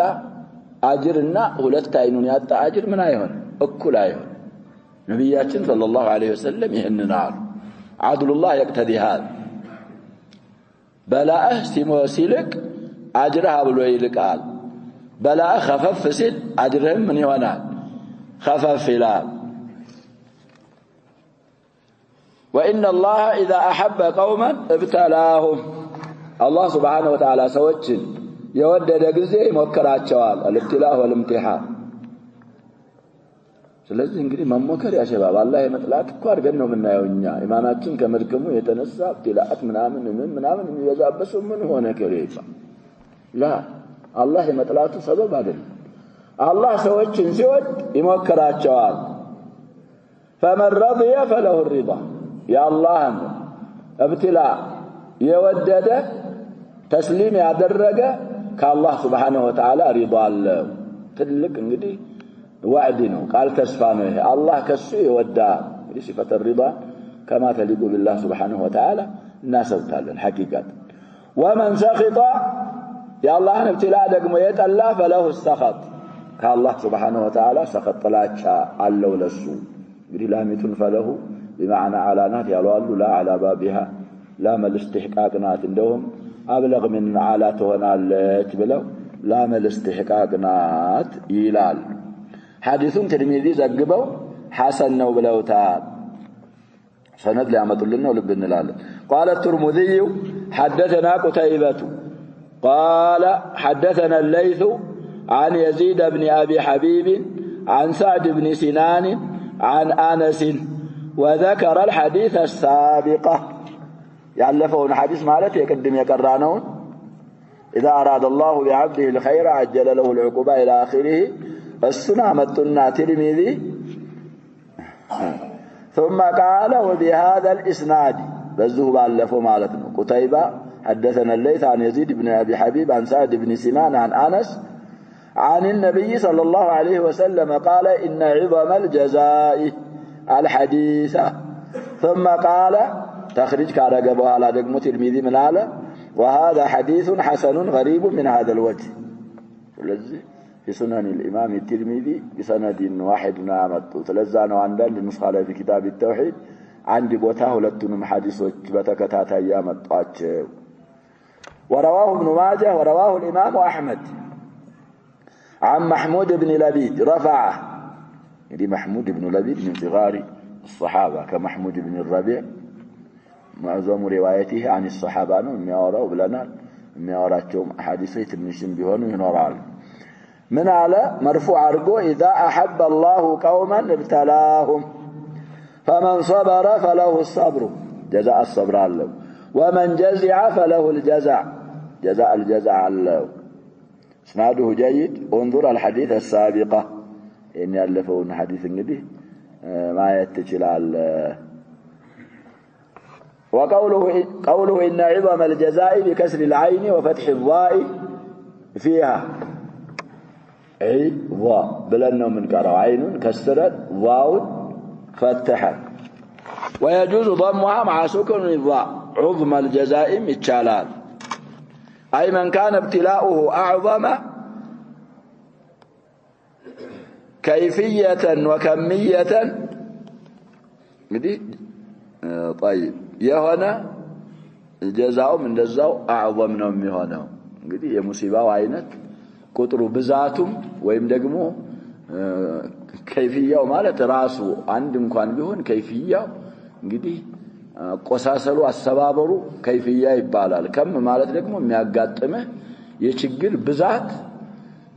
አጅርና ሁለት አይኑን ያጣ አጅር ምን አይሆን እኩል አይሆን ነብያችን ሰለላሁ ዐለይሂ ወሰለም ይሄንን አሉ አድሉላህ يقتدي هذا بلاء ሲልቅ አጅርህ ብሎ ይልቃል بلاء خفف ሲል አጅርህም ምን ይሆናል خفف ይላል وإن الله إذا أحب قوما ابتلاهم الله سبحانه وتعالى ሰዎችን የወደደ ጊዜ ይሞክራቸዋል الابتلاء والامتحان ስለዚህ እንግዲህ መሞከር ያሸባብ አላህ የመጥላት እኮ አድርገን ነው የምናየውኛ ኢማናችን ከመድከሙ የተነሳ ኢብትላአት ምናምን የሚበዛበሱ ምን ሆነ ከሬባ ላ አላህ የመጥላቱ ሰበብ አይደለም አላህ ሰዎችን ሲወድ ይሞክራቸዋል فمن رضي فله الرضا يا الله ابتلاء የወደደ ተስሊም ያደረገ ከአላህ Subhanahu Wa Ta'ala رضا አለው ትልቅ እንግዲህ وعدنا قال تسفانه الله كسو يودع صفة الرضا كما تليق بالله سبحانه وتعالى ناسبتالن حقيقة ومن سخط يا الله ابتلاء دقم يتألا فله السخط كالله سبحانه وتعالى سخط طلاچا علو لسو لامتن فله بمعنى علانات يالوالو لا على بابها لا مل استحقاقنات عندهم أبلغ من علاتهن التبلو لا مل استحقاقنات يلال حديث ترمذي زغبوا حسن ነው ብለውታል سند ሊያመጡልን ነው ልብ እንላለን قال الترمذي حدثنا قتيبة قال حدثنا الليث عن يزيد بن أبي حبيب عن سعد بن سنان عن أنس وذكر الحديث السابقة يعلفون حديث مالت يقدم يقرانون إذا أراد الله بعبده الخير عجل له العقوبة إلى آخره السنة متنا ترمذي ثم قال وبهذا الإسناد بزه بالفوا مالتنا قتيبة حدثنا الليث عن يزيد بن أبي حبيب عن سعد بن سنان عن أنس عن النبي صلى الله عليه وسلم قال إن عظم الجزاء الحديثة ثم قال تخرج كارجبه على دقمة ترمذي من على وهذا حديث حسن غريب من هذا الوجه في سنن الإمام الترمذي بسند واحد نامت وثلاثة وعندنا النسخة في كتاب التوحيد عندي بوتاه لتنم حديث بتكتات أيام الطاج ورواه ابن ماجه ورواه الإمام أحمد عن محمود بن لبيد رفعه يعني محمود بن لبيد من صغار الصحابة كمحمود بن الربيع معظم روايته عن الصحابة من يوراه بلنا من يوراتهم أحاديثه تنشن بهون ينورال من على مرفوع أرجو إذا أحب الله قوما ابتلاهم فمن صبر فله الصبر جزاء الصبر له ومن جزع فله الجزع جزاء الجزع له اسناده جيد انظر الحديث السابقة إن يألفون حديث جديد ما يتجلال وقوله إن عظم الجزاء بكسر العين وفتح الضاء فيها ضاء بلنه من كرا عين كسرت ضاء فتحت ويجوز ضمها مع سكن الضاء عظم الجزاء متشالال أي من كان ابتلاؤه أعظم كيفية وكمية طيب يهنا الجزاء من الجزاء أعظم نوم يهنا يا مصيبة وعينت قطر بزاتم ويم دقمو كيفية ومالت راسو عندهم كان بيهون كيفية قصاصلو السبابرو كيفية يبالال كم مالت دقمو مياقاتمه يشجر بزات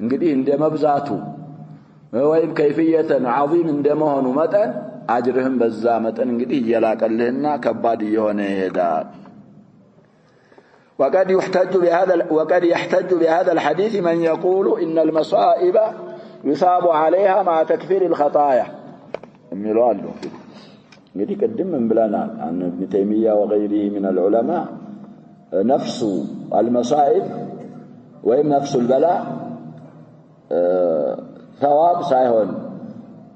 عند مبزاتو ويم كيفية عظيم عندما متن أجرهم بالزامة يلاقلهن كباد يهونه هدا وقد يحتج بهذا الحديث من يقول إن المصائب يصاب عليها مع تكفير الخطايا الميلاد يدي قدم من بلنا عن ابن تيمية وغيره من العلماء نفس المصائب وإن نفس البلاء ثواب سايهون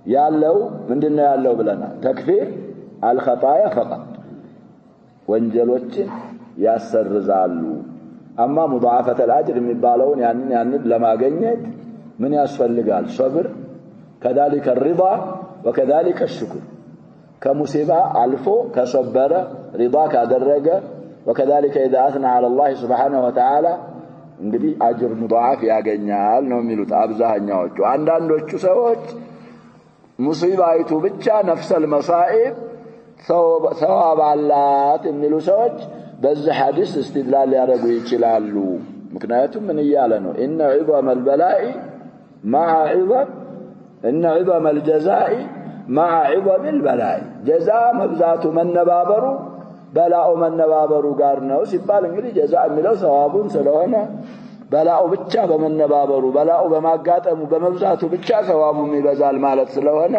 يالله من دنا يالله بلنا تكفير الخطايا فقط ወንጀሎችን ያሰርዛሉ اما مضاعفه الاجر የሚባለውን ያንን ለማግኘት ምን ያስፈልጋል صبر كذلك الرضا وكذلك الشكر كمصيبه الفو كصبر رضا ካደረገ وكذلك اذا اثنى على الله سبحانه وتعالى እንግዲህ አጅር ሙዳዓፍ ያገኛል ነው የሚሉት አብዛኛዎቹ አንዳንዶቹ ሰዎች ሙሲባይቱ ብቻ ነፍሰል መሳኢብ ثواب አላት የሚሉ ሰዎች በዚህ ሐዲስ استدلال ያደርጉ ይችላሉ ምክንያቱም ምን ይያለ ነው ان عظم البلاء مع عظم ان عظم الجزاء مع عظم البلاء جزاء መብዛቱ መነባበሩ በላኡ መነባበሩ ጋር ነው ሲባል እንግዲህ جزاء የሚለው ثوابون ስለሆነ በላኡ ብቻ በመነባበሩ በላኡ በማጋጠሙ በመብዛቱ ብቻ ثوابون ይበዛል ማለት ስለሆነ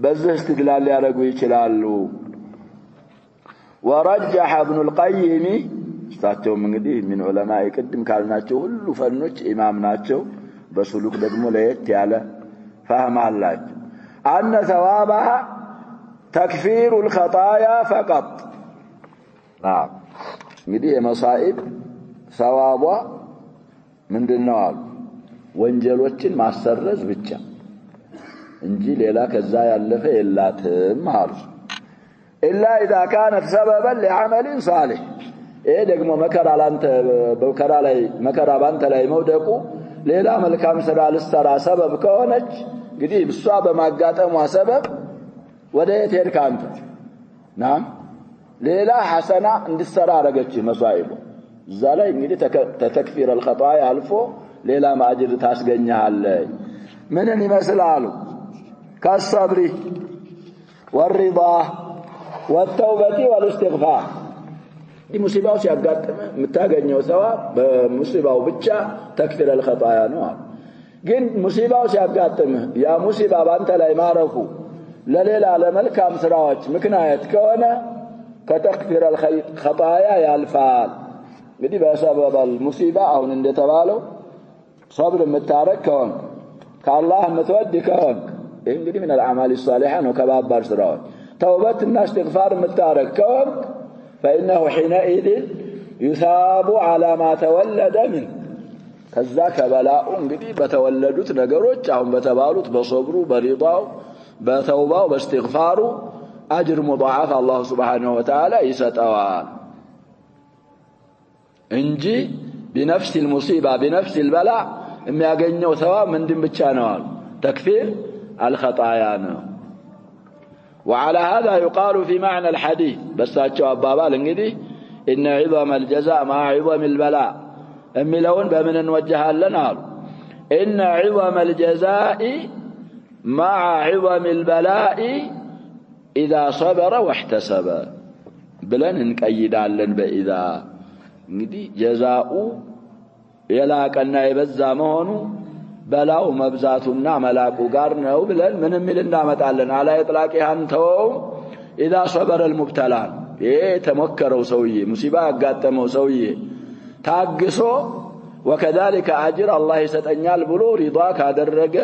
በዚህ استدلال ያደርጉ ይችላሉ ورجح ابن القيم استاتهم እንግዲህ من علماء ቅድም ካልናቸው ሁሉ ፈኖች ኢማም ናቸው በሱሉክ ደግሞ ለየት ያለ فهم አላቸው ان ثوابها تكفير الخطايا فقط نعم እንግዲህ የመሳኢብ ثوابዋ ምንድነው ወንጀሎችን ማሰረዝ ብቻ እንጂ ሌላ ከዛ ያለፈ የላትም አሉ إلا إذا كانت سببا لعمل صالح إيه ደግሞ መከራ ላንተ በከራ ላይ መከራ ባንተ ላይ መውደቁ ሌላ መልካም ስራ ልሰራ ሰበብ ከሆነች እንግዲህ እሷ በማጋጠሟ ሰበብ ወደ የት ሄድክ አንተ ናም ሌላ ሐሰና እንድሰራ አረገች መሳኢቡ እዛ ላይ እንግዲህ ተተክፊር الخطايا አልፎ ሌላ ማጅር ታስገኛለህ ምንን ይመስላሉ كالصبر والرضا والتوبة والاستغفار دي مصيبه ሲያጋጥም የምታገኘው ثواب በሙሲባው ብቻ ተክፊር الخطايا ነው ግን ሙሲባው ሲያጋጥም ያ ሙሲባ ባንተ ላይ ማረፉ ለሌላ ለመልካም ስራዎች ምክንያት ከሆነ ከተክፊር الخطايا ያልፋል እንግዲህ በሰበብ المصيبه አሁን እንደተባለው صبر የምታረግ ከሆነ ከአላህ የምትወድ ከሆነ እንግዲህ من الاعمال الصالحه ነው ከባባር ስራዎች توبتنا استغفار متارك كون فإنه حينئذ يثاب على ما تولد منه كذاك بلاء እንግዲህ በተወለዱት ነገሮች አሁን በተባሉት በሶብሩ በሪዳው በተውባው በእስትግፋሩ አጅር ሙዳዓፍ አላህ Subhanahu Wa Ta'ala ይሰጣዋል እንጂ بنفس المصيبه بنفس البلاء የሚያገኘው ثواب ምንድን ብቻ ነው تكفير الخطايا ነው وعلى هذا يقال في معنى الحديث بساتشو ابابال እንግዲህ ان عظم الجزاء مع عظم البلاء የሚለውን በምን እንወጀሃለን አሉ إن عظم الجزاء مع عظم البلاء إذا صبر واحتسب بلن انقيدالن بإذا እንግዲህ ጀዛኡ የላቀና የበዛ መሆኑ በላው መብዛቱና መላቁ ጋር ነው ብለን ምንም እንዳመጣለን አላ ይጥላቂያን ተው اذا صبر المبتلى የተሞከረው ሰውዬ ሙሲባ ያጋጠመው ሰውዬ ታግሶ وكذلك اجر الله ይሰጠኛል ብሎ ሪዳ ካደረገ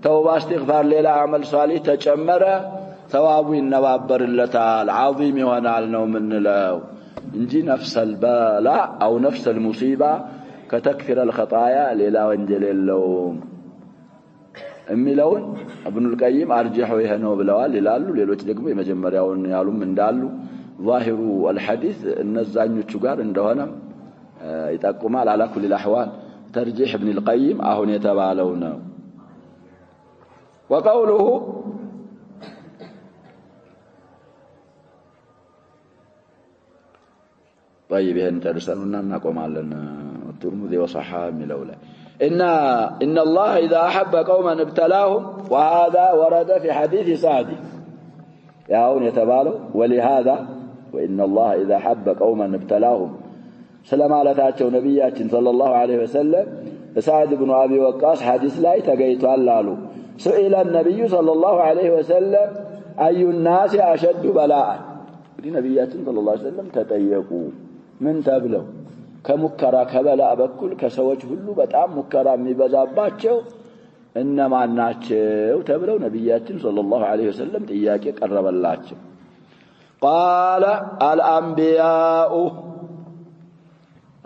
ተውባ استغفار ሌላ አመል ሷሊህ ተጨመረ ثوابو ይነባበርለታል عظيم ይሆናል ነው ምንለው እንጂ نفس البلاء او نفس المصيبه كتكفر الخطايا ሌላ ወንጀል የለውም እሚለውን ابن القيم ارجحوا ይሄ ነው ብለዋል ይላሉ ሌሎች ደግሞ የመጀመሪያውን ያሉም እንዳሉ ظاهر الحديث እነዛኞቹ ጋር እንደሆነ ይጠቁማል على كل الاحوال ترجيح ابن القيم አሁን የተባለው ነው وقوله طيب ይሄን ጨርሰንና እናቆማለን الترمذي وصححه ملولا إن الله إذا أحب قوما ابتلاهم وهذا ورد في حديث سعد ياون يتبالوا ولهذا وإن الله إذا أحب قوما ابتلاهم سلام على تاچو نبياتين صلى الله عليه وسلم سعد بن أبي وقاص حديث لا يتقيتوا اللالو سئل النبي صلى الله عليه وسلم أي الناس أشد بلاء نبياتين صلى الله عليه وسلم تتيقوا من تبلو كمكرا كبلاء بكل كسوج ሁሉ በጣም ሙከራ የሚበዛባቸው እነማን ናቸው ተብለው ነብያችን ሰለላሁ ዐለይሂ ወሰለም ጥያቄ ቀረበላቸው قال الانبياء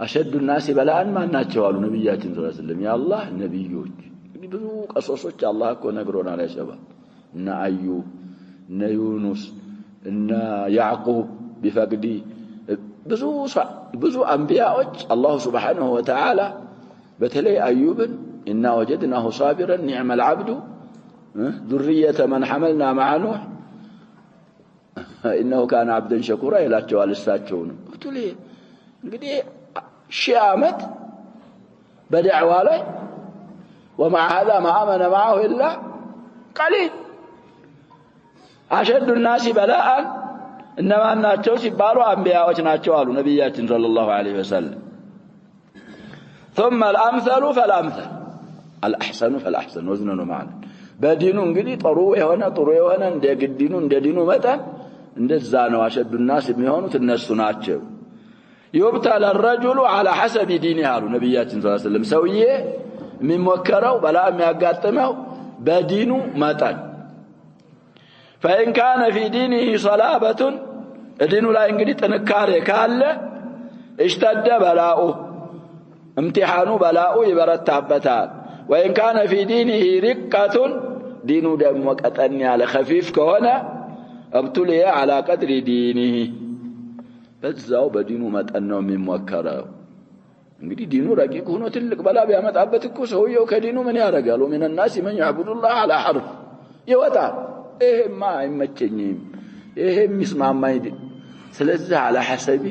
اشد الناس بلاء ما ናቸው አሉ ነብያችን ሰለላሁ ዐለይሂ ወሰለም ያ አላህ ነብዮች ብዙ ቀሶሶች አላህ እኮ ነግሮናል ያሸባ እና አዩብ እና ዩኑስ እና ያዕቁብ ቢፈቅዲ ብዙ አንቢያዎች አላህ Subhanahu Wa Ta'ala በተለይ አዩብን እና ወጀድናሁ ሳቢራን ኒዕመል አብዱ ذرية من حملنا مع نوح انه كان عبدا شكورا ይላቸዋል እሳቸው ነው እቱሊ እንግዲህ ሺህ ዓመት በደዕዋ ላይ ومع هذا ما آمن معه إلا قليل أشد الناس بلاء إنما الناتشو سيبالوا أنبياء وچناتشو قالوا نبياتين صلى الله عليه وسلم ثم الأمثل فالأمثل الأحسن فالأحسن وزننوا معنا بدينو انجدي طروه هنا اندق الدينو اند دينو متى اند الزانو أشد الناس بميهونو تنسو ناتشو يبتل الرجل على حسب دينه قالوا نبياتين صلى الله عليه وسلم سويه من مكروا بلا የሚያጋጥመው በዲኑ መጠን فإن كان في دينه صلابة دينه ላይ እንግዲህ ጥንካሬ ካለ اشتد بلاؤه امتحانه بلاؤه ይበረታበታል وإن كان في دينه رقة دينه ደግሞ ቀጠን ያለ خفيف ከሆነ ابتلي على قدر دينه በዛው በዲኑ መጠን ነው የሚሞከረው እንግዲህ ዲኑ ረቂቅ ሆኖ ትልቅ በላ ቢያመጣበት እኮ ሰውየው ከዲኑ ምን ያረጋሉ من الناس من يعبد الله على حرف ይወጣል ይሄማ አይመቸኝም ይሄም ይስማማኝ ስለዚህ على حسب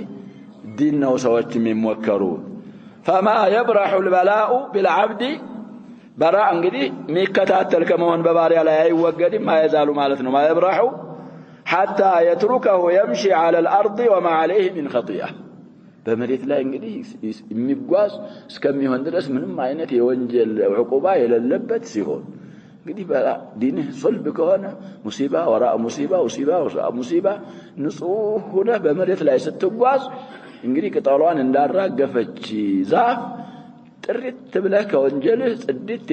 ዲን ነው ሰዎች የሚሞከሩ فما يبرح البلاء بالعبد برا እንግዲህ የሚከታተል ከመሆን በባሪያ ላይ አይወገድም ማይዛሉ ማለት ነው ما يبرح حتى يتركه يمشي على الأرض وما عليه من خطيئة በመሬት ላይ እንግዲህ የሚጓዝ እስከሚሆን ድረስ ምንም አይነት የወንጀል ዕቁባ የሌለበት ሲሆን እንግዲህ በዲንህ ሶልብ ከሆነ ሙሲባ ወራ ሙሲባ ንጹህ ሆነ በመሬት ላይ ስትጓዝ እንግዲህ ቅጠሏን እንዳራገፈች ዛፍ ጥርት ብለህ ከወንጀልህ ጽድት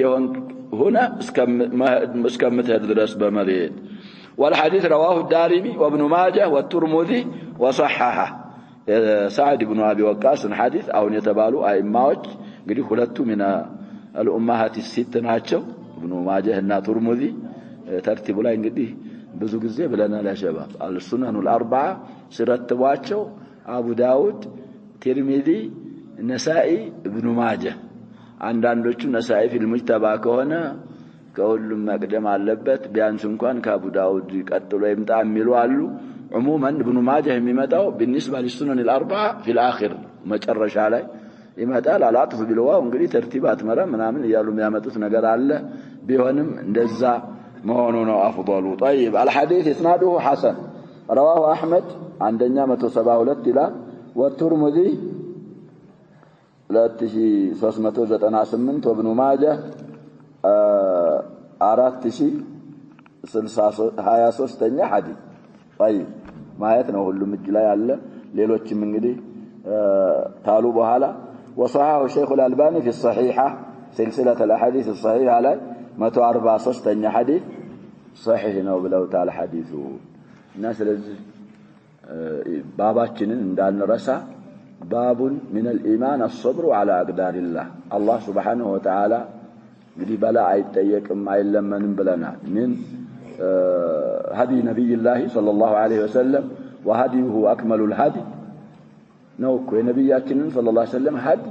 ሆነ እስከምትሄድ ድረስ በመሬት والحديث رواه الدارمي وابن ماجه والترمذي وصححه سعد بن أبي وقاص حديث أو يتبالوا أئمات እንግዲህ ሁለቱ من الأمهات الست ናቸው ابن ماجه እና ترمذي ተርቲቡ ላይ እንግዲህ ብዙ ጊዜ ብለናል ያ ሸባብ السنن الأربعة ሲረትቧቸው أبو داود ترمذي نسائي ابن ماجه አንዳንዶቹ نسائي في المجتبى ከሆነ ከሁሉም መቅደም አለበት ቢያንስ እንኳን ከአቡ ዳውድ ቀጥሎ ይምጣ የሚሉ አሉ عموما ابن ماجه የሚመጣው بالنسبه للسنن الاربعه في الاخر መጨረሻ ላይ ይመጣል አላጥፍ ቢልዋው እንግዲህ ተርቲባት መራ ምናምን ይያሉ የሚያመጡት ነገር አለ ቢሆንም እንደዛ መሆኑ ነው አፍضሉ طيب الحديث اسناده حسن رواه احمد አንደኛ 172 ይላል والترمذي 2398 وابن ماجه 4023ኛ ሐዲስ طيب ማየት ነው ሁሉም እጅ ላይ አለ ሌሎችም እንግዲህ ታሉ በኋላ وصححه الشيخ الألباني في الصحيحة سلسلة الأحاديث الصحيحة على 143ኛ حديث صحيح ነው ብለው ታል ሐዲሱ እና ስለዚህ ባባችንን እንዳንረሳ باب من الإيمان الصبر على أقدار الله الله سبحانه وتعالى እንግዲህ በላ አይጠየቅም አይለመንም ብለናል من هدي نبي الله صلى الله عليه وسلم وهديه أكمل الهدي نوكو نبياتنا صلى الله عليه وسلم هدي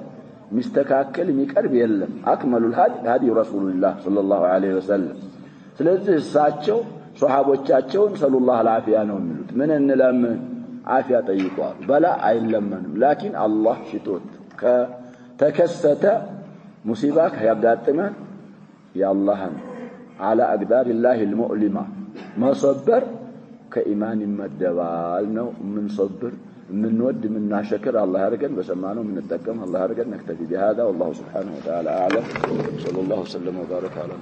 مستكاكل የሚቀርብ የለም أكمل الهدي هدي رسول الله صلى الله عليه وسلم ስለዚህ እሳቸው ሱሐቦቻቸውን ሰለላሁ ዐለይሂ ነው የሚሉት ምን እንለምን عافية طيقوا بلا አይለመንም لكن الله ሽቶት ከተከሰተ ሙሲባክ ያጋጥመን ያአላህን على أقدار الله المؤلمة ما صبر كإيمان مدبال نو من صبر من ود من شكر الله يرجن بسمانه من التكم الله يرجن نكتفي بهذا والله سبحانه وتعالى أعلم صلى الله وسلم وبارك على